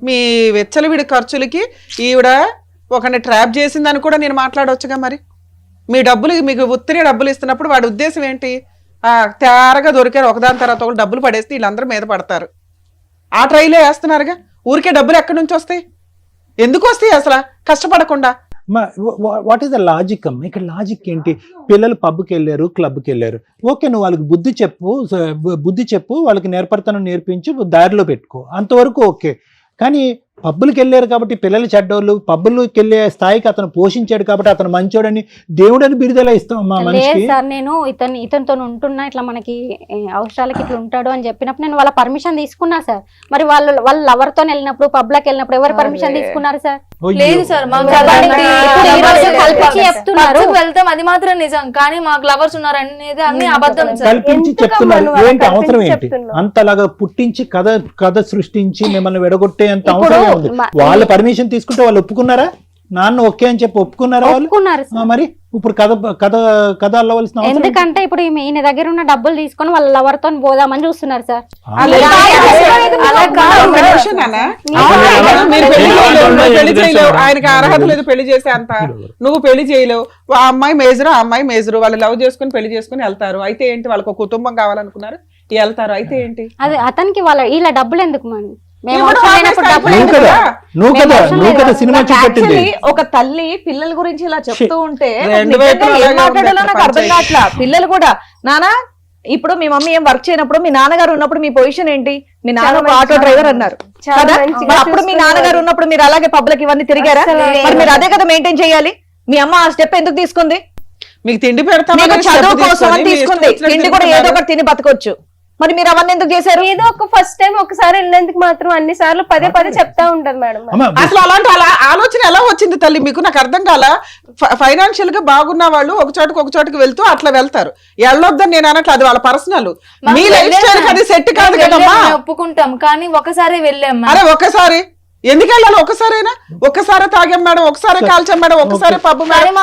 మీ వెచ్చలవిడి ఖర్చులకి ఈవిడ ఒకరిని ట్రాప్ చేసిందని కూడా నేను మాట్లాడవచ్చుగా. మరి మీ డబ్బులు, మీకు ఉత్తినే డబ్బులు ఇస్తున్నప్పుడు వాడి ఉద్దేశం ఏంటి? తేరగా దొరికారు ఒకదాని తర్వాత ఒకటి డబ్బులు పడేస్తే వీళ్ళందరూ మీద పడతారు. ఆ ట్రైలే వేస్తున్నారుగా. ఊరికే డబ్బులు ఎక్కడి నుంచి వస్తాయి? ఎందుకు వస్తాయి అసలు కష్టపడకుండా? వాట్ ఈస్ ద లాజిక్ అమ్మ? ఇక్కడ లాజిక్ ఏంటి? పిల్లలు పబ్కి వెళ్ళారు, క్లబ్కి వెళ్ళారు, ఓకే, నువ్వు వాళ్ళకి బుద్ధి చెప్పు, వాళ్ళకి నేర్పడతనం నేర్పించి దారిలో పెట్టుకో, అంతవరకు ఓకే. కానీ పబ్బులకి వెళ్ళారు కాబట్టి పిల్లలు చెడ్డోళ్ళు, పబ్బులకి వెళ్ళే స్థాయికి అతను పోషించాడు కాబట్టి అతను మంచోడని దేవుడని బిరుదలా ఇస్తాం మా మనిషికి. సార్ నేను ఇతనితో ఉంటున్నా, ఇట్లా మనకి అవసరాలకి ఇట్లా ఉంటాడు అని చెప్పినప్పుడు నేను వాళ్ళ పర్మిషన్ తీసుకున్నా సార్. మరి వాళ్ళ లవర్ తో వెళ్ళినప్పుడు, పబ్లకి వెళ్ళినప్పుడు ఎవరు పర్మిషన్ తీసుకున్నారు సార్? లేదు సార్. చెప్తున్నారు వెళ్తాం, అది మాత్రం నిజం. కానీ మాకు లవర్స్ ఉన్నారు అనేది అన్ని అబద్ధం సార్. కల్పించి చెప్తున్నారు. ఏంటి అవసరం ఏంటి? అంతలాగా పుట్టించి కథ సృష్టించి మిమ్మల్ని విడగొట్టే అంత అవసరం ఉంది. వాళ్ళ పర్మిషన్ తీసుకుంటే వాళ్ళు ఒప్పుకున్నారా? నాన్న ఓకే అని చెప్పి ఒప్పుకున్నారా వాళ్ళు? మరి ఇప్పుడు కథ అల్లవలసిన ఎందుకంటే ఇప్పుడు ఈయన దగ్గర ఉన్న డబ్బులు తీసుకొని వాళ్ళ లవర్ తో పోదామని చూస్తున్నారు సార్. ఆయనకి అర్హత లేదు పెళ్లి చేసే అంత. నువ్వు పెళ్లి చేయలేవు. ఆ అమ్మాయి మేజరు వాళ్ళు లవ్ చేసుకుని పెళ్లి చేసుకుని వెళ్తారు. అయితే ఏంటి? వాళ్ళకి ఒక కుటుంబం కావాలనుకున్నారు, వెళ్తారు. అయితే ఏంటి? అదే అతనికి ఇలా డబ్బులు ఎందుకు మనం? ఒక తల్లి పిల్లల గురించి ఇలా చెప్తూ ఉంటే ఏం మాట్లాడాలో నాకు అర్థం కావట్లా. పిల్లలు కూడా, నానా ఇప్పుడు మీ మమ్మీ ఏం వర్క్ చేయనప్పుడు మీ నాన్నగారు ఉన్నప్పుడు మీ పొజిషన్ ఏంటి? మీ నాన్న ఒక ఆటో డ్రైవర్ అన్నారు కదా, అప్పుడు మీ నాన్నగారు ఉన్నప్పుడు మీరు అలాగే పబ్లిక్ ఇవన్నీ తిరిగారా? మరి మీరు అదే కదా మెయింటైన్ చేయాలి. మీ అమ్మ ఆ స్టెప్ ఎందుకు తీసుకుంది? మీకు తిండి పెడతా, చదువు కోసం అని తీసుకుంది. తిండి కూడా ఏదో ఒకటి తిని బతకొచ్చు. మరి మీరు అవన్నీ ఎందుకు చేశారు? ఏదో ఒక ఫస్ట్ టైం ఒకసారి వెళ్ళేందుకు మాత్రం అన్ని సార్లు పదే చెప్తా ఉంటారు మేడం. అసలు అలాంటి ఆలోచన ఎలా వచ్చింది తల్లి మీకు? నాకు అర్థం కాల. ఫైనాన్షియల్ గా బాగున్న వాళ్ళు ఒక చోటుకి వెళ్తూ అట్లా వెళ్తారు. వెళ్ళొద్దని నేను అనట్లేదు, అది వాళ్ళ పర్సనల్. మీ లైఫ్ స్టైల్ అది సెట్ కాదు కదమ్మా. ఒప్పుకుంటాం కానీ ఒకసారి వెళ్ళాం. అరే ఒకసారి ఎందుకు వెళ్ళాలి? ఒక్కసారే తాగాం మేడం, ఒకసారి కాల్చాం మేడం, ఒకసారి పబ్బు మేడం.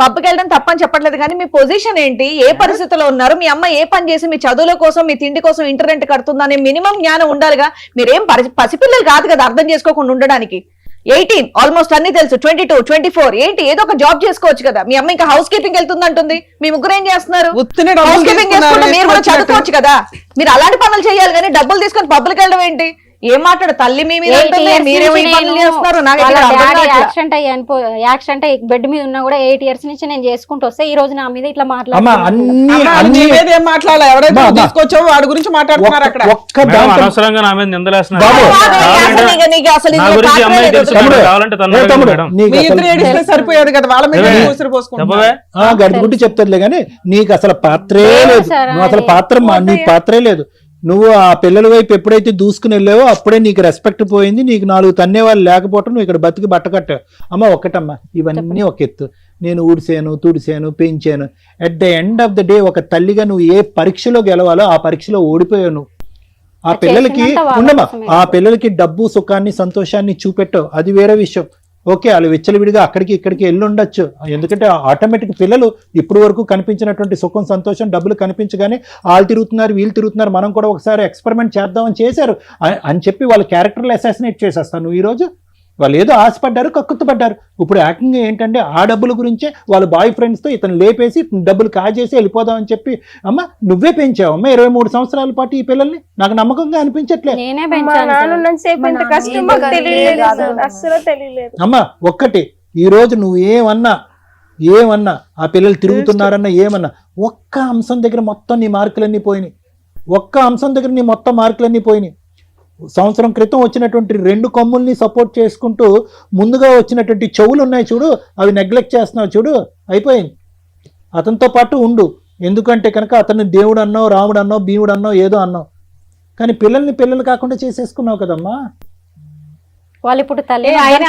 పబ్కి వెళ్ళడం తప్పని చెప్పట్లేదు, కానీ మీ పొజిషన్ ఏంటి? ఏ పరిస్థితిలో ఉన్నారు? మీ అమ్మ ఏ పని చేసి మీ చదువుల కోసం, మీ తిండి కోసం ఇంటర్నెట్ కడుతుందనే మినిమం జ్ఞానం ఉండాలిగా. మీరేం పసిపిల్లలు కాదు కదా అర్థం చేసుకోకుండా ఉండడానికి. 18 ఆల్మోస్ట్ అన్ని తెలుసు. 22, 24 ఏంటి? ఏదో ఒక జాబ్ చేసుకోవచ్చు కదా. మీ అమ్మ ఇంకా హౌస్ కీపింగ్ వెళ్తుంది అంటుంది. మీ ముగ్గురు ఏం చేస్తున్నారు? హౌస్ కీపింగ్ చేసుకుంటే మీరు కూడా చదువుకోవచ్చు కదా. మీరు అలాంటి పనులు చేయాలి కానీ డబ్బులు తీసుకొని పబ్లిక్ వెళ్ళడం ఏంటి? ఏం మాట్లాడు తల్లి? మీ మీద యాక్సిడెంట్ అయ్యి బెడ్ మీద ఉన్నా కూడా 8 years నుంచి నేను చేసుకుంటూ వస్తే ఈ రోజు నా మీద ఇట్లా మాట్లాడాలి. వాడి గురించి మాట్లాడుతున్నారు అక్కడ. అనవసరంగా నా మీద నిందలేస్తున్నారు. సరిపోయేది కదా, వాళ్ళ మీద గడిగుడ్డి చెప్తారులే కానీ నీకు అసలు పాత్రే లేదు. నువ్వు అసలు నీ పాత్రే లేదు. నువ్వు ఆ పిల్లల వైపు ఎప్పుడైతే దూసుకుని వెళ్ళావో అప్పుడే నీకు రెస్పెక్ట్ పోయింది. నీకు 4 తన్నేవాళ్ళు లేకపోవటం నువ్వు ఇక్కడ బతికి బట్ట కట్టావు. అమ్మా ఇవన్నీ ఒక ఎత్తు. నేను ఊడిసాను, తుడిసాను, పెంచాను. At the end of the day ఒక తల్లిగా నువ్వు ఏ పరీక్షలో గెలవాలో ఆ పరీక్షలో ఓడిపోయావు నువ్వు. ఆ పిల్లలకి డబ్బు, సుఖాన్ని, సంతోషాన్ని చూపెట్టావు, అది వేరే విషయం. ఓకే వాళ్ళు విచ్చలవిడిగా అక్కడికి ఇక్కడికి వెళ్ళి ఉండొచ్చు, ఎందుకంటే ఆటోమేటిక్ పిల్లలు ఇప్పుడు వరకు కనిపించినటువంటి సుఖం సంతోషం డబ్బులు కనిపించగానే వాళ్ళు తిరుగుతున్నారు వీళ్ళు తిరుగుతున్నారు, మనం కూడా ఒకసారి ఎక్స్పెరిమెంట్ చేద్దామని చేశారు అని చెప్పి వాళ్ళ క్యారెక్టర్లు అసాసినేట్ చేసేస్తాను. నువ్వు ఈరోజు వాళ్ళు ఏదో ఆశపడ్డారు, కక్కుతుపడ్డారు. ఇప్పుడు యాక్టింగ్ ఏంటంటే ఆ డబ్బుల గురించే వాళ్ళ బాయ్ ఫ్రెండ్స్తో ఇతను లేపేసి డబ్బులు కాజేసి వెళ్ళిపోదామని చెప్పి, అమ్మ నువ్వే పెంచావు అమ్మ 23 సంవత్సరాల పాటు ఈ పిల్లల్ని, నాకు నమ్మకంగా అనిపించట్లే. నేనే మా పెంచాను నాన్న సార్. ఉన్నంతసేపు ఇంత కష్టం మాకు తెలియలేదు అసలు. అస్సలు తెలియలేదు. అమ్మ ఒక్కటి, ఈరోజు నువ్వు ఏమన్నా ఆ పిల్లలు తిరుగుతున్నారన్నా ఏమన్నా, ఒక్క అంశం దగ్గర మొత్తం నీ మార్కులన్నీ పోయినాయి, ఒక్క అంశం దగ్గర నీ మొత్తం మార్కులన్నీ పోయినాయి. సంవత్సరం క్రితం వచ్చినటువంటి 2 కొమ్ముల్ని సపోర్ట్ చేసుకుంటూ ముందుగా వచ్చినటువంటి చెవులు ఉన్నాయి చూడు, అవి నెగ్లెక్ట్ చేస్తున్నావు చూడు, అయిపోయింది. అతనితో పాటు ఉండు, ఎందుకంటే కనుక అతన్ని దేవుడు అన్నావు, రాముడు అన్నావు, భీముడు అన్నావు, ఏదో అన్నావు, కానీ పిల్లల్ని పిల్లలు కాకుండా చేసేసుకున్నావు కదమ్మా. వాళ్ళు ఇప్పుడు తల్లి ఆయన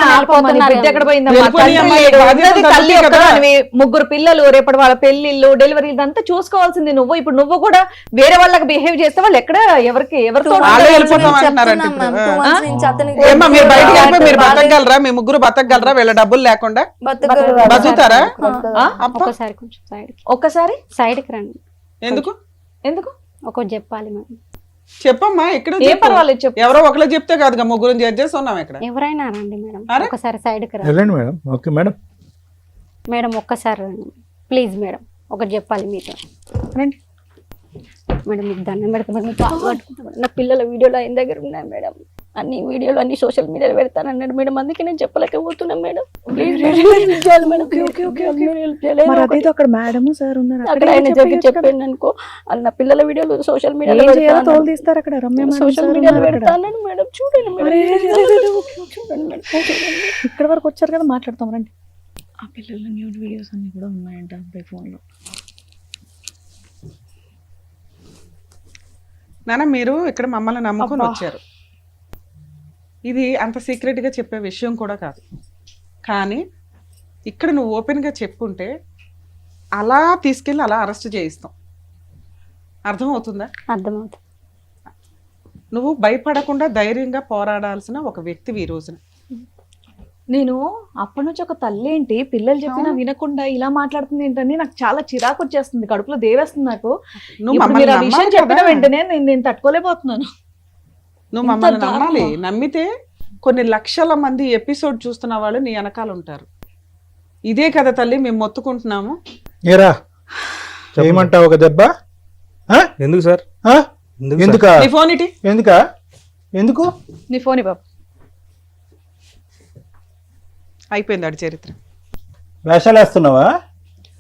బిడ్డ ఎక్కడ పోయిందమ్మా? వెళ్ళిపోయి తండ్రి అమ్మాయి లేడు, బాధ్యత ఉన్నది తల్లి తల్లి కదా. ఒక్కదానివి, 3 పిల్లలు, రేపటి వాళ్ళ పెళ్లిళ్ళు డెలివరీ ఇదంతా చూసుకోవాల్సింది నువ్వు. ఇప్పుడు నువ్వు కూడా వేరే వాళ్ళకి బిహేవ్ చేస్తే వాళ్ళు ఎక్కడ ఎవరితో వాళ్ళే వెళ్ళిపోతాం అంటున్నారంట ఇప్పుడు. ఏమ్మా మీరు బయటకు వెళ్ళిపోయి మీరు బతకగలరా? మీ ముగ్గురు బతకగలరా వీళ్ళ డబ్బులు లేకుండా? బతుకుతారా? ఒక్కసారి కొంచెం ఒక్కసారి సైడ్కి రండి. ఎందుకు ఎందుకు ఒకటి చెప్పాలి మేడం. చెప్పమ్మా, ఇక్కడ ఏం పర్వాలేదు చెప్పు. ఎవరో ఒకళ్ళు చెప్తే కాదుగా, ముగ్గురు జడ్జ్ చేసి ఉన్నాం ఇక్కడ. ఎవరైనా రండి మేడం, అరే? ఒకసారి సైడ్కి రండి వెళ్ళండి మేడం. Okay madam. మేడం, ఒక్కసారి రండి ప్లీజ్ మేడం, ఒకటి చెప్పాలి మీతో. రండి మేడం మీకు దండం పెడతా మేడం, మీకు కాలు పట్టుకుంటా మేడం. నా పిల్లల వీడియోలు ఆయన దగ్గర ఉన్నాయి మేడం, అన్ని వీడియోలు అన్ని సోషల్ మీడియాలో పెడతానన్నాడు మేడం, అందుకే నేను చెప్పలేకపోతున్నాను మేడం. అక్కడ మేడం సార్ ఉన్నారు, అక్కడ ఆయన జరిగి చెప్పాను అనుకో, అన్న పిల్లల వీడియోలు సోషల్ మీడియాలో తోలు తీస్తారు అక్కడ సోషల్ మీడియాలో పెడతానని మేడం. చూడండి మేడం, చూడండి మేడం, ఇక్కడ వరకు వచ్చారు కదా, మాట్లాడతాం రండి. ఆ పిల్లల న్యూడ్ వీడియోస్ అన్ని కూడా ఉన్నాయంట అబ్బాయి ఫోన్లో. నాన్న మీరు ఇక్కడ మమ్మల్ని నమ్ముకొని వచ్చారు, ఇది అంత సీక్రెట్గా చెప్పే విషయం కూడా కాదు, కానీ ఇక్కడ నువ్వు ఓపెన్గా చెప్పుంటే అలా తీసుకెళ్ళి అలా అరెస్ట్ చేయిస్తాం. అర్థమవుతుందా? అర్థమవుతుంది. నువ్వు భయపడకుండా ధైర్యంగా పోరాడాల్సిన ఒక వ్యక్తివి ఈ రోజున. నేను అప్పటి నుంచి ఒక తల్లి ఏంటి పిల్లలు చెప్పినా వినకుండా ఇలా మాట్లాడుతుంది ఏంటని నాకు చాలా చిరాకు వచ్చేస్తుంది, కడుపులో దేవేస్తుంది నాకు. నువ్వు ఇప్పుడు మమ్మల్ని మీరు ఆ విషయం నమ్మాలి చెప్పిన కదా. వెంటనే నేను తట్టుకోలేకపోతున్నాను. నువ్వు ఇంత మమ్మల్ని దారుణమా? నమ్మాలి. నమ్మితే కొన్ని లక్షల మంది ఎపిసోడ్ చూస్తున్న వాళ్ళు నీ వెనకాల ఉంటారు. ఇదే కదా తల్లి మేము మొత్తుకుంటున్నాము. ఏరా చేయమంటావు ఒక దెబ్బ? ఎందుకు సార్? ఎందుక నీ ఫోన్ ఇటీ. ఎందుకు నీ ఫోన్ బాబు. అయిపోయింది ఆడి చరిత్ర. వేషాలు వేస్తున్నావా?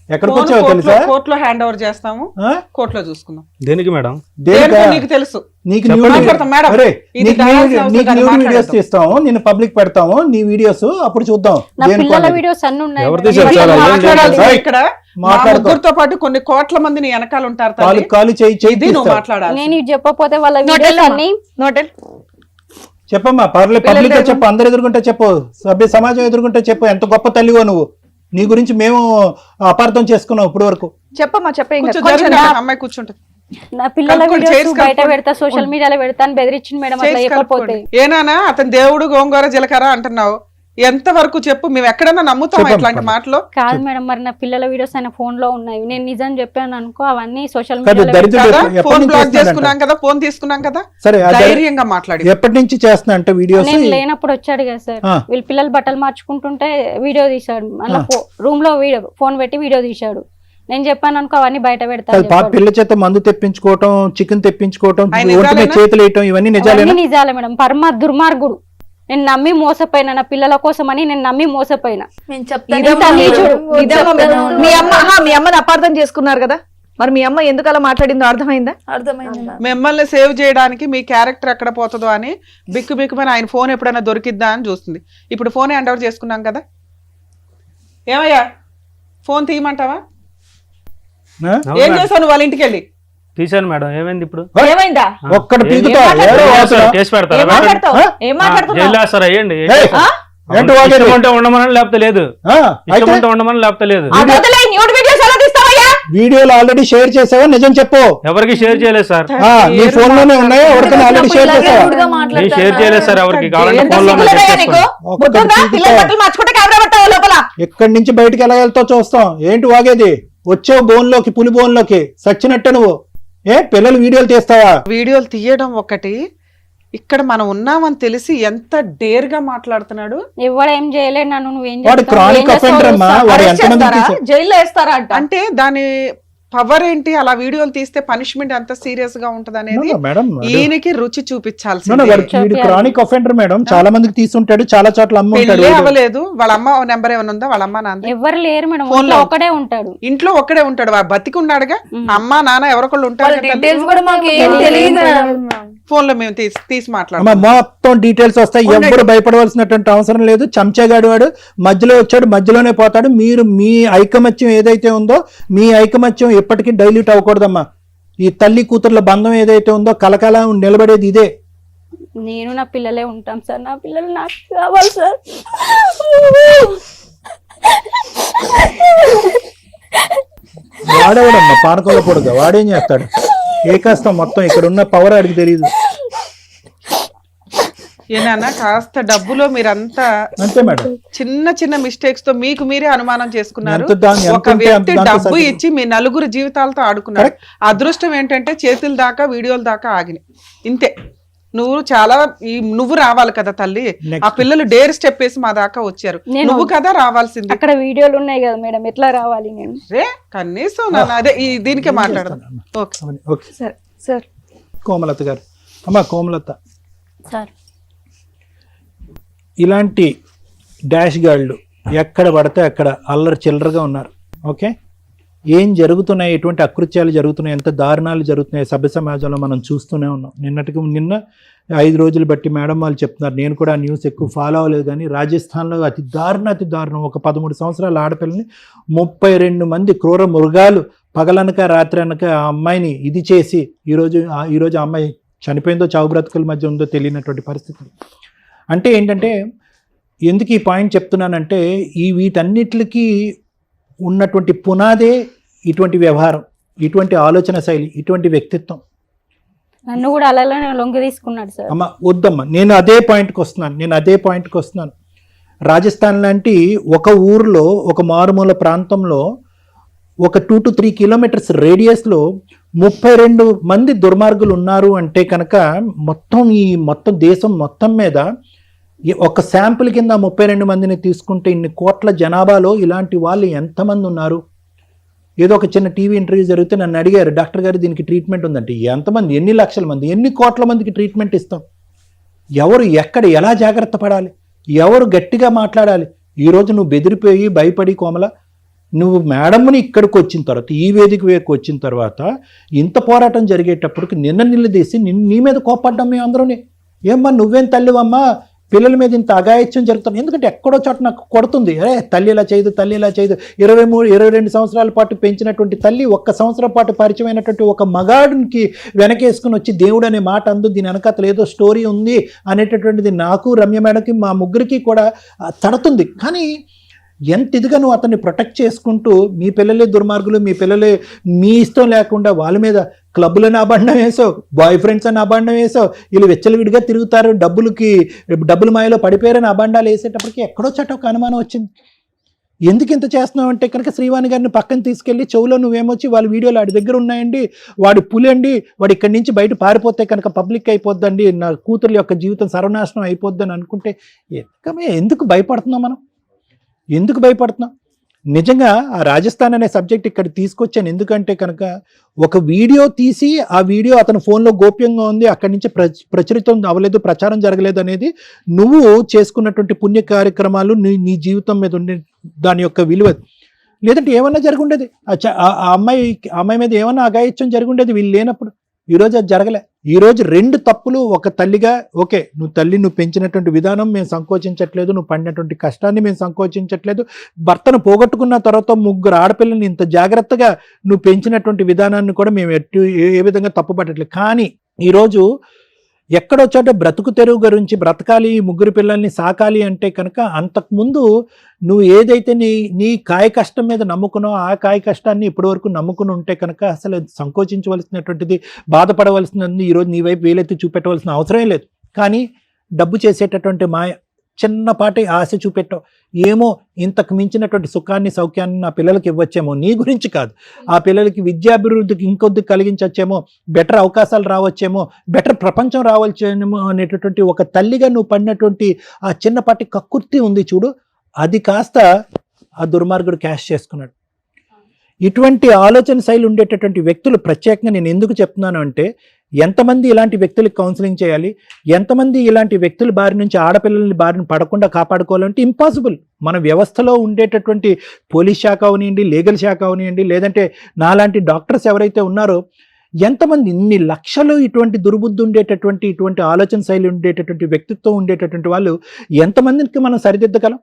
ఎక్కడికి వచ్చావో తెలుసా? కోర్టులో హ్యాండ్ ఓవర్ చేస్తాము, ఆ? కోర్టులో చూసుకుందాం. దేనికి మేడం? దేనికా? నీకు తెలుసు. నీకు చెప్పండి. న్యూడ్ మాట్లాడతాం మేడం. అరే, ఇది నీకు కావాల్సిన న్యూడ్- అవసరం నీకు కాదు, న్యూడ్ మాట్లాడతాం. వీడియోస్ తీస్తాము, నేను పబ్లిక్ పెడతాము నీ వీడియోస్, అప్పుడు చూద్దాం. నా దేనికో పిల్లల అనేది. వీడియోస్ అన్ని ఉన్నాయి ఎవరు మేడం. తీశారు? చాలా మాట్లాడాల్సింది రైట్. ఇక్కడ మా మాట్లాడుకో. ముగ్గురితో పాటు కొన్ని కోట్ల మంది నీ వెనకాల ఉంటారు తల్లి. కాలు చేయి ఇది నువ్వు తీస్తావు. మాట్లాడాలి. నేను ఇది చెప్పకపోతే వాళ్ళ నోటెల్ వీడియోస్ అమ్మా. అన్ని నోటెల్ చెప్పమ్మా, పర్లేదు పబ్లిక్ గా చెప్పు, అందరు ఎదుర్కొంటే చెప్పు, సభ్య సమాజం ఎదుర్కొంటే చెప్పు, ఎంత గొప్ప తల్లివో నువ్వు. నీ గురించి మేము అపార్థం చేసుకున్నాం ఇప్పుడు వరకు. చెప్పమ్మా చెప్పే ఇంకా కూర్చో, కొంచెం జరగండి, అమ్మాయి కూర్చుంటది. నా పిల్లల కలుపుకోండి, వీడియోస్ చైర్స్ బయట కలుపుకోండి. పెడతా, సోషల్ మీడియాలో పెడతాను బెదిరించింది మేడం, అట్లా చేసి చెప్పకపోతే. కలుపుకోండి. ఏనానా అతను దేవుడు గోంగూర జీలకర్ర అంటున్నావు, ఎంత వరకు చెప్పు? మేము ఎక్కడైనా నమ్ముతాం చెప్పమ్మా. ఇట్లాంటి మాటలు? కాదు మేడం, మరి నా పిల్లల వీడియోస్ ఆయన ఫోన్ లో ఉన్నాయి, నేను నిజం చెప్పాను అనుకో, అవన్నీ సోషల్ కాదు, మీడియాలో దరిద్రుడు కదా, ఎప్పటి ఫోన్ నుంచి బ్లాక్ చేస్తున్నాడంట? చేసుకున్నాం కదా, ఫోన్ తీసుకున్నాం కదా, సరే ధైర్యంగా మాట్లాడి. ఎప్పటి నుంచి చేస్తున్నా అంటే వీడియోస్? నేను లేనప్పుడు వచ్చాడు కదా సార్, ఆ. వీళ్ళ పిల్లలు బట్టలు మార్చుకుంటుంటే వీడియో తీశాడు, మళ్ళీ రూమ్ లో వీడియో ఫోన్ పెట్టి వీడియో తీశాడు. నేను చెప్పాను అనుకో, అవన్నీ బయట పెడతాను. పిల్ల చేత మందు తెప్పించుకోవటం, చికెన్ తెప్పించుకోవటం, ఆయన ఒంటి మీద నిజాలేనా? చేతులు వేయటం, ఇవన్నీ నిజాలేనా? నిజాలే మేడం, పరమ దుర్మార్గుడు. నేను నమ్మి మోసపోయినా, నా పిల్లల కోసం అని నేను నమ్మి మోసపోయినా. నేను ఇదమ్మా చెప్తాను. మీ అమ్మని అపార్థం చేసుకున్నారు కదా, మరి మీ అమ్మ ఎందుకు అలా మాట్లాడిందో అర్థమైందా? అర్థమైంది మ్యామ్. మిమ్మల్ని సేవ్ చేయడానికి మీ క్యారెక్టర్ ఎక్కడ పోతుందో అని బిక్కు బిక్కుమని ఆయన ఫోన్ ఎప్పుడైనా దొరికిద్దా అని చూస్తుంది. ఇప్పుడు ఫోన్ హ్యాండ్ ఓవర్ చేసుకున్నాం కదా, ఏమయ్యా ఫోన్ తీయమంటావా? ఆ? ఏం చేసావు నువ్వు వాళ్ళ ఇంటికి వెళ్ళి? తీశాను మేడం, ఏమైంది ఇప్పుడు? ఏమైందా? ఒక్కడు ఏం పీకుతా, మాట్లాడుతున్నావు? ఏడో వాసన. కేసు పెడతారా? ఏం మాట్లాడతావు? ఆ? ఏం జైలు మాట్లాడుతున్నావు? వేస్తారా? అయ్యండి. ఏయ్, ఏంటి వాగేది? ఇష్టం ఉంటే ఉండమని లేకపోతే లేదు, ఆ, ఇష్టం అయితే ఉంటే ఉండమని లేకపోతే లేదు. ఆ వదిలేయ్, న్యూడ్ వీడియోస్ ఎలా తీస్తావయ్యా? వీడియోలు ఆల్రెడీ షేర్ చేసావా నిజం చెప్పు. ఎవరికి షేర్ చేయలేదు సార్. నీ ఫోన్ లోనే ఉన్నాయా? ఎవరికైనా ఆల్రెడీ షేర్ చేసావా? నేను షేర్ చేయలేదు సార్ ఎవరికి. కావాలంటే ఎంత ఫోన్ లో సిగ్గులేదా నీకు? బుద్ధుందా? పిల్లల బట్టలు మార్చుకుంటే కెమెరా పట్టావా లోపల? ఎక్కడి నుంచి బయటకు ఎలా వెళ్తావు చూస్తాం. ఏంటి వాగేది? వచ్చావు బోన్లోకి, పులి బోన్లోకి సచ్చినట్టు నువ్వు. పిల్లలు వీడియోలు తీస్తావా? వీడియోలు తీయడం ఒకటి, ఇక్కడ మనం ఉన్నామని తెలిసి ఎంత డేర్ గా మాట్లాడుతున్నాడు. ఎవడు ఏం చేయలేదు నన్ను, నువ్వేం వాడు చేస్తావు? క్రానిక్ ఏం అఫెండర్ చేస్తావు? అమ్మా. వాడు అరెస్ట్ ఎంతమంది చేస్తారా? జైల్లో వేస్తారా అంట. అంటే దాని పవర్ ఏంటి, అలా వీడియోలు తీస్తే పనిష్మెంట్ ఎంత సీరియస్ గా ఉంటది అనేది మేడం ఈయనకి రుచి చూపించాల్సి. వీడు క్రానిక్ అఫెండర్ మేడం. చాలా మందికి తీసుంటాడు, చాలా చోట్ల అమ్ముంటాడు. పెళ్ళే అవ్వలేదు, వాళ్ళ అమ్మ నెంబర్ ఏమైనా ఉందా? వాళ్ళ అమ్మ నాన్న ఎవరు లేరు మేడం, ఫోన్ లో ఒకడే ఉంటాడు. ఇంట్లో ఒక్కడే ఉంటాడు, బతికి ఉన్నాడుగా. అమ్మ నాన్న ఎవరొకళ్ళు ఉంటారు కదా. డీటెయిల్స్ కూడా మాకు ఏం తెలియదు. ఫోన్ లో మేము తీసి మాట్లాడతాం. అమ్మా మొత్తం డీటెయిల్స్ వస్తాయి. ఎవ్వరు భయపడవలసినటువంటి అవసరం లేదు. చెంచాగాడు వాడు మధ్యలో వచ్చాడు, మధ్యలోనే పోతాడు. మీరు మీ ఐకమత్యం ఏదైతే ఉందో, మీ ఐకమత్యం ఎప్పటికీ డైల్యూట్ అవ్వకూడదమ్మా. ఈ తల్లి కూతుర్ల బంధం ఏదైతే ఉందో కలకాలం నిలబడేది ఇదే. నేను నా పిల్లలే ఉంటాం సార్, నా పిల్లలు నాకు కావాలి సార్. వాడేవాడమ్మా పానకంలో పొడుగా, వాడేం చేస్తాడు? ఏ కష్టం మొత్తం ఇక్కడ ఉన్న పవర్ అడిగి తెలియదు. ఏనా కాస్త డబ్బులో మీరంతా అంతే మేడం. చిన్న చిన్న మిస్టేక్స్ తో మీకు మీరే అనుమానం చేసుకున్నారు. ఎంత ఒక వ్యక్తి డబ్బు ఇచ్చి మీ నలుగురు జీవితాలతో ఆడుకున్నారు. అదృష్టం ఏంటంటే చేతుల దాకా వీడియోల దాకా ఆగినాయి. ఇంతే. నువ్వు రావాలి కదా తల్లి. ఆ పిల్లలు డేర్ స్టెప్ వేసి మా దాకా వచ్చారు. నువ్వు కదా రావాల్సింది. అక్కడ వీడియోలు ఉన్నాయి కదా మేడం, ఎట్లా రావాలి నేను? కనీసం అదే దీనికే మాట్లాడదాం. సార్ కోమలత గారు, అమ్మా కోమలత, సార్ ఇలాంటి డాష్ గాళ్ళు ఎక్కడ పడితే అక్కడ అల్లరి చిల్లరగా ఉన్నారు. ఓకే, ఏం జరుగుతున్నాయి, ఎటువంటి అకృత్యాలు జరుగుతున్నాయి, ఎంత దారుణాలు జరుగుతున్నాయి సభ్య సమాజంలో మనం చూస్తూనే ఉన్నాం. నిన్న 5 రోజులు బట్టి మేడం వాళ్ళు చెప్తున్నారు. నేను కూడా ఆ న్యూస్ ఎక్కువ ఫాలో అవ్వలేదు, కానీ రాజస్థాన్లో అతి దారుణం ఒక 13 సంవత్సరాల ఆడపిల్లని 32 మంది క్రూర మృగాలు పగలనక రాత్రి అనక ఆ అమ్మాయిని ఇది చేసి ఈరోజు ఆ అమ్మాయి చనిపోయిందో చావు బ్రతుకుల మధ్య ఉందో తెలియనటువంటి పరిస్థితి. అంటే ఏంటంటే, ఎందుకు ఈ పాయింట్ చెప్తున్నానంటే, వీటన్నిటికీ ఉన్నటువంటి పునాదే ఇటువంటి వ్యవహారం, ఇటువంటి ఆలోచన శైలి, ఇటువంటి వ్యక్తిత్వం. నన్ను కూడా అలానే లొంగ తీసుకున్నాడు సార్. అమ్మ వద్దమ్మా, నేను అదే పాయింట్కి వస్తున్నాను. రాజస్థాన్ లాంటి ఒక ఊరిలో, ఒక మారుమూల ప్రాంతంలో, ఒక 2 to 3 కిలోమీటర్స్ రేడియస్లో 32 మంది దుర్మార్గులు ఉన్నారు అంటే కనుక మొత్తం దేశం మొత్తం మీద ఒక శాంపుల్ కింద 32 మందిని తీసుకుంటే ఇన్ని కోట్ల జనాభాలో ఇలాంటి వాళ్ళు ఎంతమంది ఉన్నారు? ఏదో ఒక చిన్న టీవీ ఇంటర్వ్యూ జరిగితే నన్ను అడిగారు, డాక్టర్ గారు దీనికి ట్రీట్మెంట్ ఉందంటే ఎంతమంది, ఎన్ని లక్షల మంది, ఎన్ని కోట్ల మందికి ట్రీట్మెంట్ ఇస్తాం? ఎవరు ఎక్కడ ఎలా జాగ్రత్త పడాలి, ఎవరు గట్టిగా మాట్లాడాలి? ఈరోజు నువ్వు బెదిరిపోయి భయపడి కోమల, నువ్వు మేడంని ఇక్కడికి వచ్చిన తర్వాత, ఈ వేదిక వేదికి వచ్చిన తర్వాత ఇంత పోరాటం జరిగేటప్పటికి నిలదీసి నీ మీద కోపడ్డాం మేము అందరూని. ఏమ్మా నువ్వేం తల్లివమ్మా, పిల్లల మీద ఇంత అఘాయిత్యం జరుగుతుంది? ఎందుకంటే ఎక్కడో చోట నాకు కొడుతుంది, తల్లి ఇలా చేయదు 23-22 సంవత్సరాల పాటు పెంచినటువంటి తల్లి 1 సంవత్సరం పాటు పరిచయమైనటువంటి ఒక మగాడికి వెనకేసుకుని వచ్చి దేవుడు అనే మాట అందు, దీని వెనకతలు ఏదో స్టోరీ ఉంది అనేటటువంటిది నాకు, రమ్య మేడకి, మా ముగ్గురికి కూడా తడుతుంది. కానీ ఎంత ఇదిగా నువ్వు అతన్ని ప్రొటెక్ట్ చేసుకుంటూ, మీ పిల్లలే దుర్మార్గులు, మీ పిల్లలే మీ ఇష్టం లేకుండా వాళ్ళ మీద క్లబ్బులని అబండం వేసావు, బాయ్ ఫ్రెండ్స్ అని అబండం వేసావు, వీళ్ళు వెచ్చలవిడిగా తిరుగుతారు, డబ్బులు మాయలో పడిపోయారని అబండాలు వేసేటప్పటికి ఎక్కడో చోట ఒక అనుమానం వచ్చింది. ఎందుకు ఇంత చేస్తున్నావు అంటే కనుక శ్రీవాణి గారిని పక్కన తీసుకెళ్ళి చెవులో నువ్వేమొచ్చి వాళ్ళ వీడియోలు వాడి దగ్గర ఉన్నాయండి, వాడి పులి అండి, వాడు ఇక్కడి నుంచి బయట పారిపోతే కనుక పబ్లిక్ అయిపోద్దండి, నా కూతురు యొక్క జీవితం సర్వనాశనం అయిపోద్దని అనుకుంటే ఎందుకు భయపడుతున్నాం మనం? ఎందుకు భయపడుతున్నాం? నిజంగా ఆ రాజస్థాన్ అనే సబ్జెక్ట్ ఇక్కడ తీసుకొచ్చాను ఎందుకంటే కనుక, ఒక వీడియో తీసి ఆ వీడియో అతని ఫోన్లో గోప్యంగా ఉంది, అక్కడి నుంచి ప్రచురితం అవ్వలేదు, ప్రచారం జరగలేదు అనేది నువ్వు చేసుకున్నటువంటి పుణ్య కార్యక్రమాలు, నీ జీవితం మీద ఉండే దాని యొక్క విలువ. లేదంటే ఏమన్నా జరుగుండేది, ఆ అమ్మాయి మీద ఏమన్నా అఘాయిత్యం జరుగుండేది వీళ్ళు లేనప్పుడు. ఈరోజు అది జరగలే. ఈరోజు 2 తప్పులు ఒక తల్లిగా, ఓకే నువ్వు పెంచినటువంటి విధానం మేము సంకోచించట్లేదు, నువ్వు పడినటువంటి కష్టాన్ని మేము సంకోచించట్లేదు, భర్తను పోగొట్టుకున్న తర్వాత 3 ఆడపిల్లల్ని ఇంత జాగ్రత్తగా నువ్వు పెంచినటువంటి విధానాన్ని కూడా మేము ఏ విధంగా తప్పుపట్టట్లేదు. కానీ ఈరోజు ఎక్కడో చోట బ్రతుకు తెరువు గురించి బ్రతకాలి, ఈ ముగ్గురు పిల్లల్ని సాకాలి అంటే కనుక అంతకుముందు నువ్వు ఏదైతే నీ కాయ కష్టం మీద నమ్ముకున్నావు ఆ కాయ కష్టాన్ని ఇప్పటి వరకు నమ్ముకుని ఉంటే కనుక అసలు సంకోచించవలసినటువంటిది, బాధపడవలసినది, ఈరోజు నీ వైపు వేలెత్తి చూపెట్టవలసిన అవసరం లేదు. కానీ డబ్బు చేసేటటువంటి మాయ, చిన్నపాటి ఆశ చూపెట్టావు, ఏమో ఇంతకు మించినటువంటి సుఖాన్ని సౌఖ్యాన్ని నా పిల్లలకి ఇవ్వచ్చేమో, నీ గురించి కాదు, ఆ పిల్లలకి విద్యాభివృద్ధికి ఇంకొద్ది కలిగించచ్చేమో, బెటర్ అవకాశాలు రావచ్చేమో, బెటర్ ప్రపంచం రావచ్చేమో అనేటటువంటి ఒక తల్లిగా నువ్వు పడినటువంటి ఆ చిన్నపాటి కక్కుర్తి ఉంది చూడు, అది కాస్త ఆ దుర్మార్గుడు క్యాష్ చేసుకున్నాడు. ఇటువంటి ఆలోచన శైలి ఉండేటటువంటి వ్యక్తులు ప్రత్యేకంగా నేను ఎందుకు చెప్తున్నాను అంటే, ఎంతమంది ఇలాంటి వ్యక్తులకు కౌన్సిలింగ్ చేయాలి, ఎంతమంది ఇలాంటి వ్యక్తుల బారి నుంచి ఆడపిల్లల్ని బారిన పడకుండా కాపాడుకోవాలంటే ఇంపాసిబుల్. మన వ్యవస్థలో ఉండేటటువంటి పోలీస్ శాఖ అవనివ్వండి, లీగల్ శాఖ అవనివ్వండి, లేదంటే నాలాంటి డాక్టర్స్ ఎవరైతే ఉన్నారో, ఎంతమంది ఇన్ని లక్షలు ఇటువంటి దుర్బుద్ధి ఉండేటటువంటి, ఇటువంటి ఆలోచన శైలి ఉండేటటువంటి వ్యక్తిత్వం ఉండేటటువంటి వాళ్ళు ఎంతమందికి మనం సరిదిద్దగలం,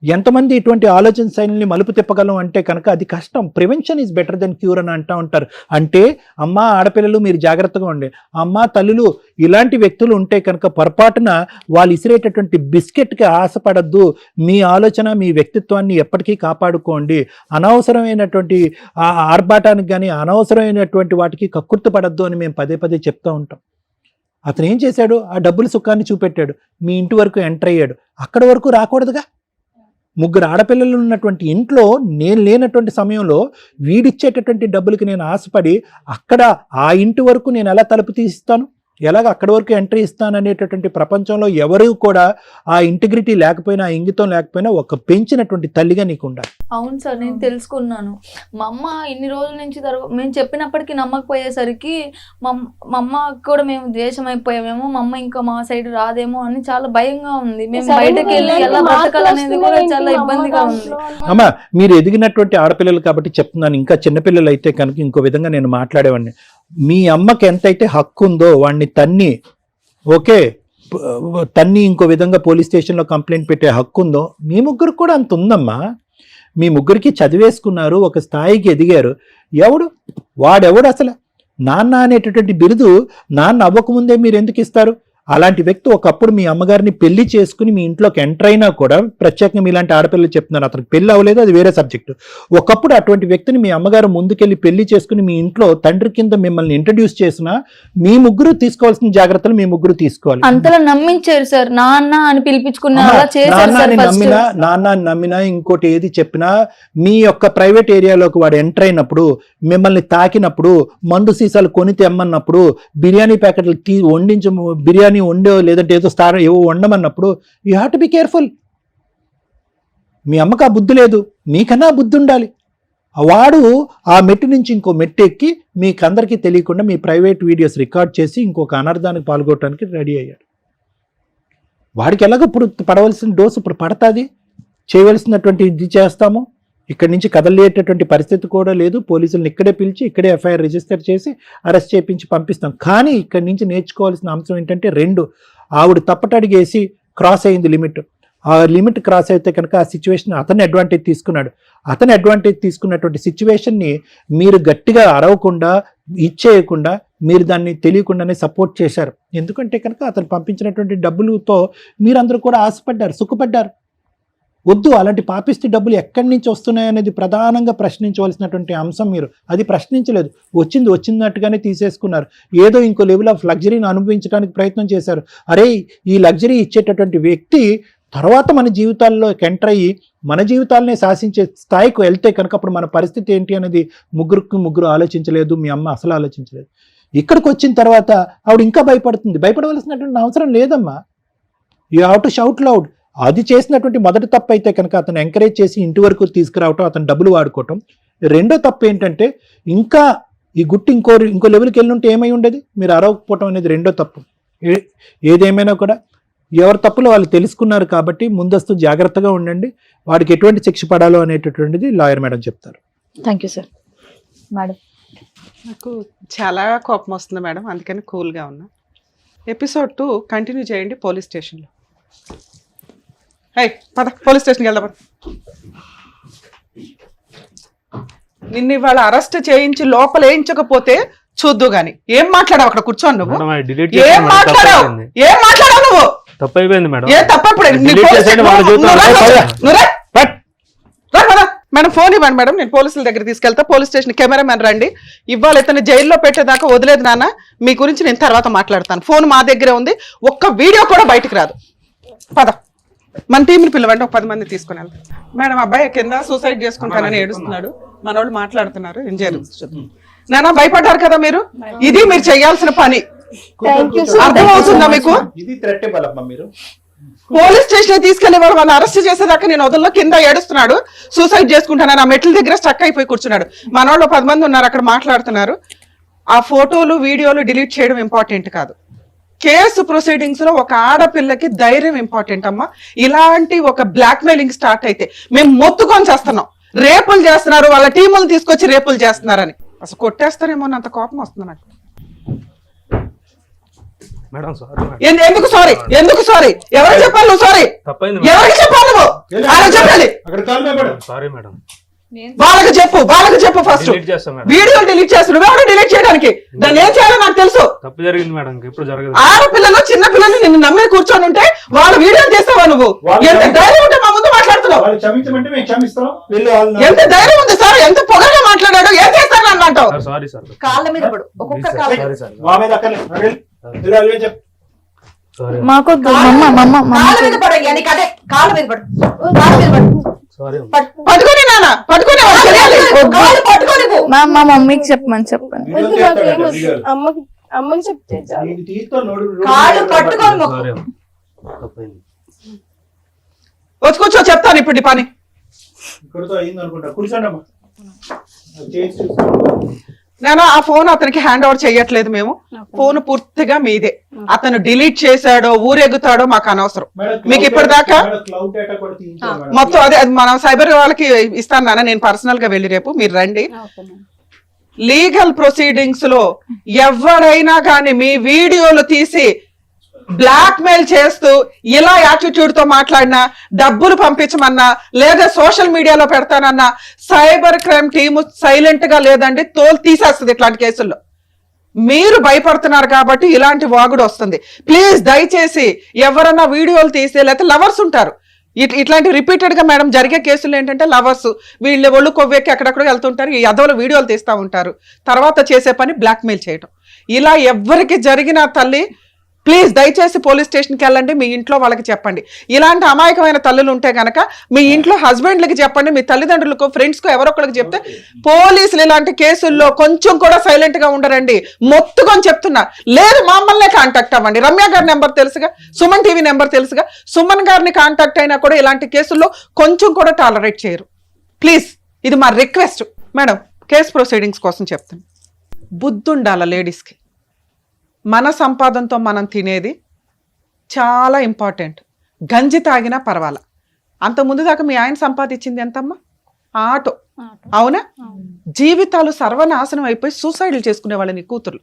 ఎంతమంది ఇటువంటి ఆలోచన శైలిని మలుపు తిప్పగలం అంటే కనుక అది కష్టం. Prevention is better than cure అని అంటూ ఉంటారు. అంటే అమ్మ ఆడపిల్లలు మీరు జాగ్రత్తగా ఉండే, అమ్మ తల్లులు ఇలాంటి వ్యక్తులు ఉంటే కనుక పొరపాటున వాళ్ళు ఇసిరేటటువంటి బిస్కెట్కి ఆశపడద్దు, మీ ఆలోచన మీ వ్యక్తిత్వాన్ని ఎప్పటికీ కాపాడుకోండి, అనవసరమైనటువంటి ఆర్భాటానికి కానీ అనవసరమైనటువంటి వాటికి కక్కుర్తి పడద్దు అని మేము పదే పదే చెప్తూ ఉంటాం. అతను ఏం చేశాడు, ఆ డబ్బుల సుఖాన్ని చూపెట్టాడు, మీ ఇంటి వరకు ఎంటర్ అయ్యాడు, అక్కడి వరకు రాకూడదుగా. ముగ్గురు ఆడపిల్లలు ఉన్నటువంటి ఇంట్లో నేను లేనటువంటి సమయంలో వీడిచ్చేటటువంటి డబ్బులకి నేను ఆశపడి అక్కడ ఆ ఇంటి వరకు నేను ఎలా తలుపు తీస్తాను, ఎలాగ అక్కడి వరకు ఎంట్రీ ఇస్తాను అనేటటువంటి ప్రపంచంలో ఎవరు కూడా ఆ ఇంటిగ్రిటీ లేకపోయినా, ఆ ఇంగితం లేకపోయినా ఒక పెంచినటువంటి తల్లిగా నీకు ఉండాలి. అవును సార్, నేను తెలుసుకున్నాను. మా అమ్మ ఇన్ని రోజుల నుంచి మేము చెప్పినప్పటికీ నమ్మకపోయేసరికి మా అమ్మ కూడా మేము ద్వేషం అయిపోయామేమో, మా అమ్మ ఇంకా మా సైడ్ రాదేమో అని చాలా భయంగా ఉంది. మేము బయటకు వెళ్ళి ఎలా బ్రతకాలనేది కూడా చాలా ఇబ్బందిగా ఉంది. అమ్మా మీరు ఎదిగినటువంటి ఆడపిల్లలు కాబట్టి చెప్తున్నాను, ఇంకా చిన్నపిల్లలు అయితే కనుక ఇంకో విధంగా నేను మాట్లాడేవాడిని. మీ అమ్మకి ఎంతైతే హక్కు ఉందో వాడిని తన్ని, ఓకే తన్ని ఇంకో విధంగా పోలీస్ స్టేషన్లో కంప్లైంట్ పెట్టే హక్కు ఉందో మీ ముగ్గురికి కూడా అంత ఉందమ్మా. మీ ముగ్గురికి చదివేసుకున్నారు, ఒక స్థాయికి ఎదిగారు. వాడెవడు అసలు నాన్న అనేటటువంటి బిరుదు నాన్న అవ్వకముందే మీరు ఎందుకు ఇస్తారు? అలాంటి వ్యక్తి ఒకప్పుడు మీ అమ్మగారిని పెళ్లి చేసుకుని మీ ఇంట్లోకి ఎంటర్ అయినా కూడా, ప్రత్యేకంగా మీలాంటి ఆడపిల్లలు చెప్తున్నారు, అతనికి పెళ్లి అవ్వలేదు, అది వేరే సబ్జెక్టు. ఒకప్పుడు అటువంటి వ్యక్తిని మీ అమ్మగారు ముందుకెళ్ళి పెళ్లి చేసుకుని మీ ఇంట్లో తండ్రి కింద మిమ్మల్ని ఇంట్రడ్యూస్ చేసినా మీ ముగ్గురు తీసుకోవాల్సిన జాగ్రత్తలు మీ ముగ్గురు తీసుకోవాలి. అంతలా నమ్మించారు సార్, నాన్న అని పిలిపించుకున్నారు, నాన్న నమ్మినా ఇంకోటి ఏది చెప్పినా మీ యొక్క ప్రైవేట్ ఏరియాలోకి వాడు ఎంటర్ అయినప్పుడు, మిమ్మల్ని తాకినప్పుడు, మందు సీసాలు కొని తెమ్మన్నప్పుడు, బిర్యానీ ప్యాకెట్లు బిర్యానీ వండో లేదంటే ఏదో ఏవో వండమన్నప్పుడు you have to be careful. మీ అమ్మకు ఆ బుద్ధి లేదు, మీకన్నా బుద్ధి ఉండాలి. వాడు ఆ మెట్టు నుంచి ఇంకో మెట్టు ఎక్కి మీకందరికీ తెలియకుండా మీ ప్రైవేట్ వీడియోస్ రికార్డ్ చేసి ఇంకొక అనర్థానికి పాల్గొనడానికి రెడీ అయ్యాడు. వాడికి ఎలాగో ఇప్పుడు పడవలసిన డోసు ఇప్పుడు పడుతుంది, చేయవలసినటువంటి ఇది చేస్తాము. ఇక్కడి నుంచి కదలేటటువంటి పరిస్థితి కూడా లేదు. పోలీసులను ఇక్కడే పిలిచి ఇక్కడే ఎఫ్ఐఆర్ రిజిస్టర్ చేసి అరెస్ట్ చేయించి పంపిస్తాం. కానీ ఇక్కడి నుంచి నేర్చుకోవాల్సిన అంశం ఏంటంటే, ఆవిడ తప్పటడిగేసి క్రాస్ అయింది లిమిట్. ఆ లిమిట్ క్రాస్ అయితే కనుక ఆ సిచ్యువేషన్ అతను అడ్వాంటేజ్ తీసుకున్నాడు. అతను అడ్వాంటేజ్ తీసుకున్నటువంటి సిచ్యువేషన్ని మీరు గట్టిగా అరవకుండా, ఇచ్చేయకుండా, మీరు దాన్ని తెలియకుండానే సపోర్ట్ చేశారు. ఎందుకంటే కనుక అతను పంపించినటువంటి డబ్బులతో మీరందరూ కూడా ఆశపడ్డారు, సుఖపడ్డారు. వద్దు, అలాంటి పాపిష్టి డబ్బులు ఎక్కడి నుంచి వస్తున్నాయనేది ప్రధానంగా ప్రశ్నించవలసినటువంటి అంశం. మీరు అది ప్రశ్నించలేదు, వచ్చినట్టుగానే తీసేసుకున్నారు. ఏదో ఇంకో లెవెల్ ఆఫ్ లగ్జరీని అనుభవించడానికి ప్రయత్నం చేశారు. అరే ఈ లగ్జరీ ఇచ్చేటటువంటి వ్యక్తి తర్వాత మన జీవితాల్లో ఎంటర్ అయ్యి మన జీవితాలనే శాసించే స్థాయికి వెళ్తే కనుక అప్పుడు మన పరిస్థితి ఏంటి అనేది ముగ్గురు ఆలోచించలేదు. మీ అమ్మ అసలు ఆలోచించలేదు. ఇక్కడికి వచ్చిన తర్వాత ఆవిడ ఇంకా భయపడుతుంది. భయపడవలసినటువంటి అవసరం లేదమ్మా. You have to shout loud. అది చేసినటువంటి మొదటి తప్పు అయితే కనుక అతను ఎంకరేజ్ చేసి ఇంటి వరకు తీసుకురావటం, అతను డబ్బులు వాడుకోవటం. రెండో తప్పు ఏంటంటే, ఇంకా ఈ గుట్టి ఇంకో లెవెల్కి వెళ్ళి ఉంటే ఏమై ఉండేది, మీరు అరవకపోవటం అనేది రెండో తప్పు. ఏదేమైనా కూడా ఎవరి తప్పులు వాళ్ళు తెలుసుకున్నారు కాబట్టి ముందస్తు జాగ్రత్తగా ఉండండి. వాడికి ఎటువంటి శిక్ష పడాలో అనేటటువంటిది లాయర్ మేడం చెప్తారు. Thank you sir. మేడం నాకు చాలా కోపం వస్తుంది మేడం, అందుకని కూల్గా ఉన్నా. ఎపిసోడ్ 2 కంటిన్యూ చేయండి పోలీస్ స్టేషన్లో. పద పోలీస్ స్టేషన్కి వెళ్దాం. నిన్ను ఇవాళ అరెస్ట్ చేయించి లోపల వేయించకపోతే చూద్దు గాని. ఏం మాట్లాడావు అక్కడ కూర్చోను నువ్వు? మేడం అది డిలీట్ ఏం చేసాను మేడం, మాట్లాడావు? తప్పైపోయింది. ఏం మాట్లాడావు నువ్వు? తప్పైపోయింది మేడం. ఏ తప్పప్పుడు Delete చేసేయండి, వాళ్ళ జీవితం మేడం ఫోన్ ఇవ్వండి మేడం, నేను పోలీసుల దగ్గర తీసుకెళ్తా. పోలీస్ స్టేషన్ కెమెరామెన్ రండి. ఇవాళ ఇతను జైల్లో పెట్టేదాకా వదిలేదు నాన్న. మీ గురించి నేను తర్వాత మాట్లాడతాను. ఫోన్ మా దగ్గరే ఉంది, ఒక్క వీడియో కూడా బయటికి రాదు. పద మన టీంని పిలవండి, ఒక 10 మంది తీసుకుని వెళ్తాం. మేడం అబ్బాయి కింద సూసైడ్ చేసుకుంటానని ఏడుస్తున్నాడు, మన వాళ్ళు మాట్లాడుతున్నారు. ఏం చేయాలి నాన్న? భయపడ్డారు కదా మీరు, ఇది మీరు చేయాల్సిన పని. అర్థమవుతుందా మీకు? ఇది థ్రెట్ ఇవ్వాలమ్మా మీరు. పోలీస్ స్టేషన్ తీసుకెళ్లి వాళ్ళు అరెస్ట్ చేసేదాకా నేను వదల్లో, కింద ఏడుస్తున్నాడు, సూసైడ్ చేసుకుంటాను. ఆ మెట్ల దగ్గర స్టక్ అయిపోయి కూర్చున్నాడు. మన వాళ్ళు 10 మంది ఉన్నారు అక్కడ మాట్లాడుతున్నారు. ఆ ఫోటోలు వీడియోలు డిలీట్ చేయడం ఇంపార్టెంట్ కాదు. కేసు ప్రొసీడింగ్స్ లో ఒక ఆడపిల్లకి ధైర్యం ఇంపార్టెంట్ అమ్మా. ఇలాంటి ఒక బ్లాక్ మెయిలింగ్ స్టార్ట్ అయితే మేము మొత్తుకొని చేస్తున్నాం. రేపులు చేస్తున్నారు, వాళ్ళ టీములు తీసుకొచ్చి రేపులు చేస్తున్నారని. అసలు కొట్టేస్తారేమో అంత కోపం వస్తుంది నాకు. Madam sorry madam. ఎందుకు సారీ? ఎందుకు సారీ? ఎవరికి చెప్పాలి నువ్వు సారీ? తప్పైంది మేడం. ఎవరికి చెప్పాలి నువ్వు? ఆయన చెప్పాలి. అక్కడ కాల్ మీద పడు. Sorry madam. వాళ్ళకి చెప్పు ఫస్ట్. డిలీట్ చేస్తాం మేడం. వీడియో డిలీట్ చేస్తారు, ఎవరు డిలీట్ చేయడానికి? దాన్ని ఏం చేయాలో నాకు తెలుసు. తప్పు జరిగింది మేడం, ఎప్పుడు జరగదు. ఆడపిల్లలు చిన్న పిల్లలు నిన్ను నమ్మే కూర్చొని ఉంటే వాళ్ళ వీడియో చేస్తావా నువ్వు? ఎంత ధైర్యం ఉంటే మా ముందు మాట్లాడుతున్నావు? వాళ్ళు క్షమించమంటే మేము క్షమిస్తాం. ఎంత ధైర్యం ఉంది సార్? ఎంత పొగగా మాట్లాడాడు? ఏం చేస్తాను అని అంటావు? Sir sorry sir. కాళ్ళ మీద పడు, ఒక్కొక్క కాళ్ళ సారీ సార్. మా మీద అక్కర్లేదు. చెప్పు. సారీ మాకు కాళ్ళ మీద పడు. నీకు అదే కాళ్ళ మీద పడు, కాళ్ళ మీద పడు. సారీ. పట్టుకొని నాన్న పట్టుకొని వాళ్ళు చేయాలి. కాళ్ళు పట్టుకొని పో. మా మమ్మీకి చెప్పండి. అమ్మకి చెప్తే చాలు. నీకు తీస్తో నోడు కాళ్ళు పట్టుకొని మొక్కు. సారీ అమ్మ. తప్పైంది. వచ్చి కూర్చో, చెప్తాను ఇప్పుడు నీ పని. ఇక్కడితో అయింది అనుకుంటా. కూర్చోండి అమ్మా. చేసి నేను ఆ ఫోన్ అతనికి హ్యాండ్ ఓవర్ చేయట్లేదు. మేము ఫోన్ పూర్తిగా మీదే. అతను డిలీట్ చేశాడో ఊరెగుతాడో మాకు అనవసరం. మీకు ఇప్పటిదాకా క్లౌడ్ డేటా కూడా తీయించాలి. మొత్తం అదే మనం సైబర్ వాళ్ళకి ఇస్తాను నాన్న. నేను పర్సనల్ గా వెళ్ళి రేపు మీరు రండి. లీగల్ ప్రొసీడింగ్స్ లో ఎవరైనా కానీ మీ వీడియోలు తీసి బ్లాక్ మెయిల్ చేస్తూ ఇలా యాటిట్యూడ్ తో మాట్లాడినా, డబ్బులు పంపించమన్నా, లేదా సోషల్ మీడియాలో పెడతానన్నా సైబర్ క్రైమ్ టీము సైలెంట్ గా లేదండి, తోలు తీసేస్తుంది ఇట్లాంటి కేసుల్లో. మీరు భయపడుతున్నారు కాబట్టి ఇలాంటి వాగుడు వస్తుంది. ప్లీజ్ దయచేసి ఎవరన్నా వీడియోలు తీసి, లేకపోతే లవర్స్ ఉంటారు ఇట్లాంటి రిపీటెడ్ గా మేడం జరిగే కేసులు ఏంటంటే లవర్స్ వీళ్ళు ఒళ్ళు కొవ్వెక్కి ఎక్కడెక్కడ వెళ్తుంటారు, ఈ అదవుల వీడియోలు తీస్తూ ఉంటారు. తర్వాత చేసే పని బ్లాక్ మెయిల్ చేయడం. ఇలా ఎవరికి జరిగిన తల్లి ప్లీజ్ దయచేసి పోలీస్ స్టేషన్కి వెళ్ళండి. మీ ఇంట్లో వాళ్ళకి చెప్పండి. ఇలాంటి అమాయకమైన తల్లులు ఉంటే గనక మీ ఇంట్లో హస్బెండ్లకి చెప్పండి, మీ తల్లిదండ్రులకు, ఫ్రెండ్స్కు ఎవరొక్కరికి చెప్తే పోలీసులు ఇలాంటి కేసుల్లో కొంచెం కూడా సైలెంట్ గా ఉండరండి. మొత్తుకొని చెప్తున్నా. లేదు మమ్మల్నే కాంటాక్ట్ అవ్వండి. రమ్య గారి నెంబర్ తెలుసుగా, సుమన్ టీవీ నెంబర్ తెలుసుగా. సుమన్ గారిని కాంటాక్ట్ అయినా కూడా ఇలాంటి కేసుల్లో కొంచెం కూడా టాలరేట్ చేయరు. ప్లీజ్ ఇది మా రిక్వెస్ట్. మేడం కేసు ప్రొసీడింగ్స్ కోసం చెప్తాను. బుద్ధి ఉండాల లేడీస్కి. మన సంపాదనతో మనం తినేది చాలా ఇంపార్టెంట్. గంజి తాగినా పర్వాలా. అంత ముందు దాకా మీ ఆయన సంపాదించింది ఎంతమ్మా? ఆటో. అవునా? జీవితాలు సర్వనాశనం అయిపోయి సూసైడ్లు చేసుకునే వాళ్ళ నీ కూతురు.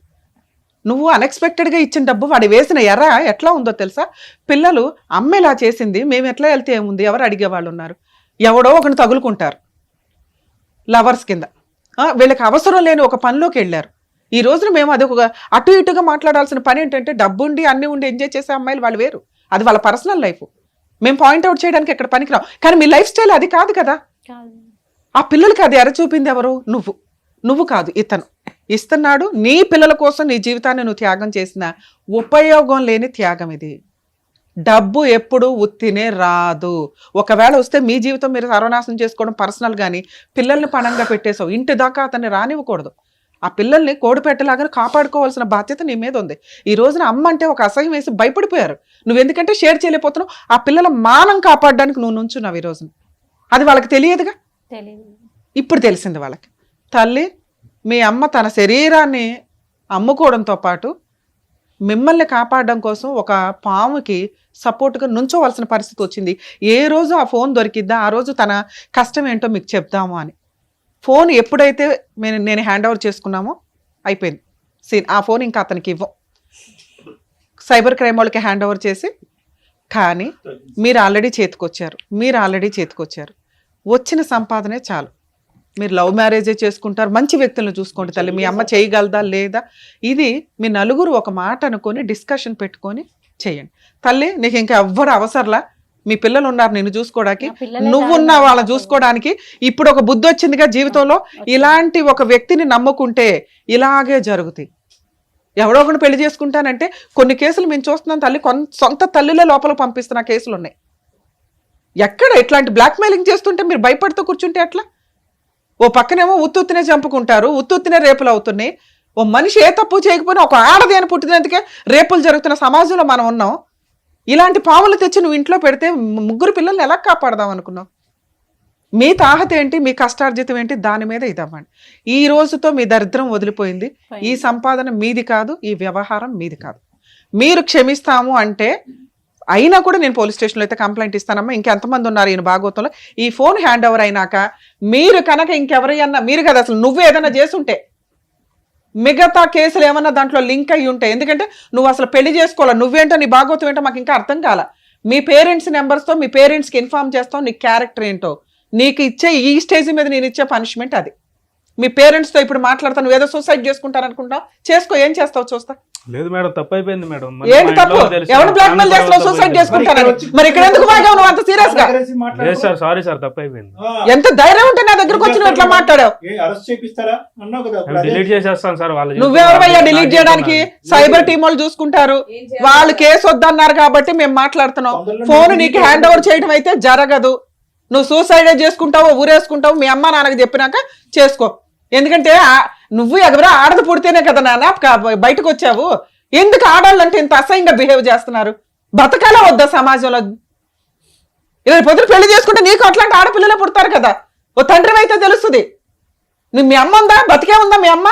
నువ్వు అన్ఎక్స్పెక్టెడ్గా ఇచ్చిన డబ్బు వాడి వేసిన ఎర్ర ఎట్లా ఉందో తెలుసా? పిల్లలు అమ్మ ఇలా చేసింది, మేము ఎట్లా వెళ్తే ఏముంది, ఎవరు అడిగేవాళ్ళు ఉన్నారు? ఎవడో ఒకరిని తగులుకుంటారు లవర్స్ కింద. వీళ్ళకి అవసరం లేని ఒక పనిలోకి వెళ్ళారు. ఈ రోజున మేము అది ఒక అటు ఇటుగా మాట్లాడాల్సిన పని ఏంటంటే డబ్బు ఉండి అన్ని ఉండి ఎంజాయ్ చేసే అమ్మాయిలు వాళ్ళు వేరు. అది వాళ్ళ పర్సనల్ లైఫ్. మేము పాయింట్అవుట్ చేయడానికి ఎక్కడ పనికిరావు. కానీ మీ లైఫ్ స్టైల్ అది కాదు కదా. ఆ పిల్లలకి అది ఎర చూపింది ఎవరు? నువ్వు కాదు, ఇతను ఇస్తున్నాడు. నీ పిల్లల కోసం నీ జీవితాన్ని నువ్వు త్యాగం చేసిన ఉపయోగం లేని త్యాగం ఇది. డబ్బు ఎప్పుడు ఉత్తినే రాదు. ఒకవేళ వస్తే మీ జీవితం మీరు సర్వనాశనం చేసుకోవడం పర్సనల్. కానీ పిల్లల్ని పణంగా పెట్టేసావు, ఇంటి దాకా అతన్ని రానివ్వకూడదు. ఆ పిల్లల్ని కోడిపెట్టలాగా కాపాడుకోవాల్సిన బాధ్యత నీ మీద ఉంది. ఈ రోజున అమ్మ అంటే ఒక అసహ్యం వేసి భయపడిపోయారు. నువ్వు ఎందుకంటే షేర్ చేయలేకపోతున్నావు. ఆ పిల్లల మానం కాపాడడానికి నువ్వు నుంచున్నావు ఈ రోజున. అది వాళ్ళకి తెలియదుగా, ఇప్పుడు తెలిసింది వాళ్ళకి. తల్లి, మీ అమ్మ తన శరీరాన్ని అమ్ముకోవడంతో పాటు మిమ్మల్ని కాపాడడం కోసం ఒక పాముకి సపోర్ట్గా నుంచోవలసిన పరిస్థితి వచ్చింది. ఏ రోజు ఆ ఫోన్ దొరికిద్దా ఆ రోజు తన కష్టం ఏంటో మీకు చెప్దాము అని. ఫోన్ ఎప్పుడైతే నేను హ్యాండ్ ఓవర్ చేసుకున్నామో అయిపోయింది సీన్. ఆ ఫోన్ ఇంకా అతనికి ఇవ్వం. సైబర్ క్రైమ్ వాళ్ళకి హ్యాండ్ ఓవర్ చేసి, కానీ మీరు ఆల్రెడీ చేతికొచ్చారు. వచ్చిన సంపాదనే చాలు. మీరు లవ్ మ్యారేజే చేసుకుంటారు, మంచి వ్యక్తులను చూసుకోండి తల్లి. మీ అమ్మ చేయగలదా లేదా, ఇది మీ నలుగురు ఒక మాట అనుకొని డిస్కషన్ పెట్టుకొని చేయండి. తల్లి నీకు ఇంకా ఎవ్వరు అవసరంలా, మీ పిల్లలు ఉన్నారు నిన్ను చూసుకోవడానికి, నువ్వున్న వాళ్ళని చూసుకోవడానికి. ఇప్పుడు ఒక బుద్ధి వచ్చిందిగా జీవితంలో, ఇలాంటి ఒక వ్యక్తిని నమ్ముకుంటే ఇలాగే జరుగుతాయి. ఎవడో ఒకటి పెళ్లి చేసుకుంటానంటే కొన్ని కేసులు మేము చూస్తున్నాం తల్లి, సొంత తల్లిలే లోపల పంపిస్తున్న కేసులు ఉన్నాయి. ఎక్కడ ఇట్లాంటి బ్లాక్మెయిలింగ్ చేస్తుంటే మీరు భయపడుతూ కూర్చుంటే అట్లా? ఓ పక్కనేమో ఉత్తుత్తినే చంపుకుంటారు, ఉత్తుత్తినే రేపులు అవుతున్నాయి. ఓ మనిషి ఏ తప్పు చేయకపోయినా ఒక ఆడది అని పుట్టినందుకే రేపులు జరుగుతున్న సమాజంలో మనం ఉన్నాం. ఇలాంటి పాములు తెచ్చి నువ్వు ఇంట్లో పెడితే ముగ్గురు పిల్లల్ని ఎలా కాపాడదాం అనుకున్నావు? మీ తాహత ఏంటి, మీ కష్టార్జితం ఏంటి, దాని మీద ఇదవ్వండి. ఈ రోజుతో మీ దరిద్రం వదిలిపోయింది. ఈ సంపాదన మీది కాదు, ఈ వ్యవహారం మీది కాదు. మీరు క్షమిస్తాము అంటే అయినా కూడా నేను పోలీస్ స్టేషన్లో అయితే కంప్లైంట్ ఇస్తానమ్మా. ఇంకెంతమంది ఉన్నారు ఈయన భాగవతంలో? ఈ ఫోన్ హ్యాండ్ ఓవర్ అయినాక మీరు కనుక ఇంకెవరైనా, మీరు కదా అసలు నువ్వు ఏదైనా చేసుంటే మిగతా కేసులు ఏమన్నా దాంట్లో లింక్ అయ్యి ఉంటాయి. ఎందుకంటే నువ్వు అసలు పెళ్లి చేసుకోవాలి, నువ్వేంటో నీ భాగవతం ఏంటో మాకు ఇంకా అర్థం కాల. మీ పేరెంట్స్ నెంబర్స్తో మీ పేరెంట్స్కి ఇన్ఫార్మ్ చేస్తావు నీ క్యారెక్టర్ ఏంటో. నీకు ఇచ్చే ఈ స్టేజ్ మీద నేను ఇచ్చే పనిష్మెంట్ అది. మీ పేరెంట్స్తో ఇప్పుడు మాట్లాడతాను, నువ్వు ఏదో సూసైడ్ చేసుకుంటారనుకుంటావు, చేసుకో, ఏం చేస్తావు చూస్తా. లేదు మేడం, తప్పు అయిపోయింది మేడం. ఏంటి తప్పు? ఎవరు బ్లాక్ మెయిల్ చేస్తున్నావు సూసైడ్ చేసుకుంటానని? మరి ఇక్కడ ఎందుకు వాగావు నువ్వు అంత సీరియస్ గా? లేదు సార్, సారీ సార్, తప్పు అయిపోయింది. ఎంత ధైర్యం ఉంటే నా దగ్గరకు వచ్చి నువ్వు ఎట్లా మాట్లాడావు? డిలీట్ చేసేస్తాను సార్. వాళ్ళు నువ్వెవరయ్యా డిలీట్ చేయడానికి? సైబర్ టీం వాళ్ళు చూసుకుంటారు. వాళ్ళు కేసు వద్దన్నారు కాబట్టి మేము మాట్లాడుతున్నాం. ఫోన్ నీకు హ్యాండ్ ఓవర్ చేయడం అయితే జరగదు. నువ్వు సూసైడ్ చేసుకుంటావో ఊరేసుకుంటావు, మీ అమ్మ నాన్నకి చెప్పినాక చేసుకో. ఎందుకంటే నువ్వు ఎవరో ఆడది పుడితేనే కదా నాన్న బయటకు వచ్చావు. ఎందుకు ఆడాలంటే ఇంత అసహ్యంగా బిహేవ్ చేస్తున్నారు? బతకాలా వద్దా సమాజంలో? ఇలా పొద్దున పెళ్లి చేసుకుంటే నీకు అట్లాంటి ఆడపిల్లలే పుడతారు కదా. ఓ తండ్రి అయితే తెలుస్తుంది. నువ్వు మీ అమ్మ ఉందా, బతికే ఉందా మీ అమ్మ?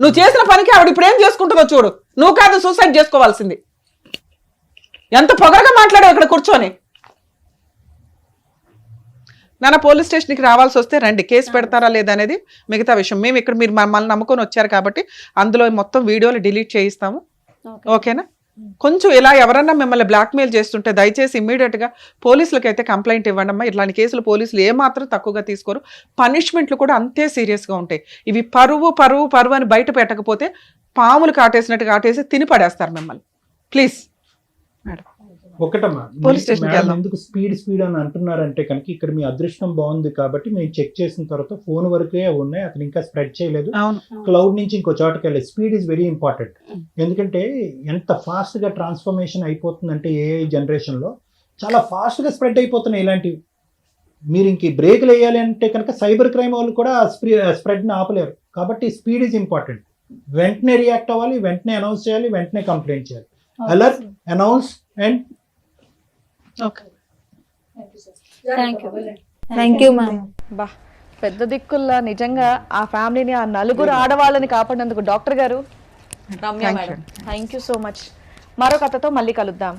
నువ్వు చేసిన పనికి ఆవిడ ఇప్పుడు ఏం చేసుకుంటుందో చూడు. నువ్వు కాదు సూసైడ్ చేసుకోవాల్సింది. ఎంత పొగరగా మాట్లాడావు ఇక్కడ కూర్చొని. నాన్న పోలీస్ స్టేషన్కి రావాల్సి వస్తే రండి, కేసు పెడతారా లేదా అనేది మిగతా విషయం. మేము ఇక్కడ మీరు మమ్మల్ని నమ్ముకొని వచ్చారు కాబట్టి అందులో మొత్తం వీడియోలు డిలీట్ చేయిస్తాము. ఓకేనా? కొంచెం ఇలా ఎవరన్నా మిమ్మల్ని బ్లాక్మెయిల్ చేస్తుంటే దయచేసి ఇమ్మీడియట్గా పోలీసులకి అయితే కంప్లైంట్ ఇవ్వండి అమ్మా. ఇట్లాంటి కేసులు పోలీసులు ఏమాత్రం తక్కువగా తీసుకోరు. పనిష్మెంట్లు కూడా అంతే సీరియస్గా ఉంటాయి. ఇవి పరువు పరువు పరువు అని బయట పెట్టకపోతే పాములు కాటేసినట్టు కాటేసి తిని పడేస్తారు మిమ్మల్ని. Please madam. ఒకటమ్మా, పోలీస్ స్టేషన్కి వెళ్దాం. ఎందుకు స్పీడ్ అని అంటున్నారంటే కనుక ఇక్కడ మీ అదృష్టం బాగుంది కాబట్టి మేము చెక్ చేసిన తర్వాత ఫోన్ వరకే ఉన్నాయి, అతను ఇంకా స్ప్రెడ్ చేయలేదు. క్లౌడ్ నుంచి ఇంకో చోటకి వెళ్ళి స్పీడ్ ఈజ్ వెరీ ఇంపార్టెంట్. ఎందుకంటే ఎంత ఫాస్ట్ గా ట్రాన్స్ఫర్మేషన్ అయిపోతుందంటే ఏఐ జనరేషన్ లో చాలా ఫాస్ట్ గా స్ప్రెడ్ అయిపోతున్నాయి ఇలాంటివి. మీరు ఇంక బ్రేక్లు వేయాలి అంటే కనుక సైబర్ క్రైమ్ వాళ్ళు కూడా స్ప్రెడ్ ని ఆపలేరు. కాబట్టి స్పీడ్ ఈజ్ ఇంపార్టెంట్. వెంటనే రియాక్ట్ అవ్వాలి, వెంటనే అనౌన్స్ చేయాలి, వెంటనే కంప్లైంట్ చేయాలి. Alert, announce and thank you ma'am. బా పెద్ద దిక్కుల్లా నిజంగా ఆ ఫ్యామిలీని, ఆ నలుగురు ఆడవాళ్ళని కాపాడినందుకు డాక్టర్ గారు, Ramya madam, thank you so much. మరో కథతో మళ్ళీ కలుద్దాం.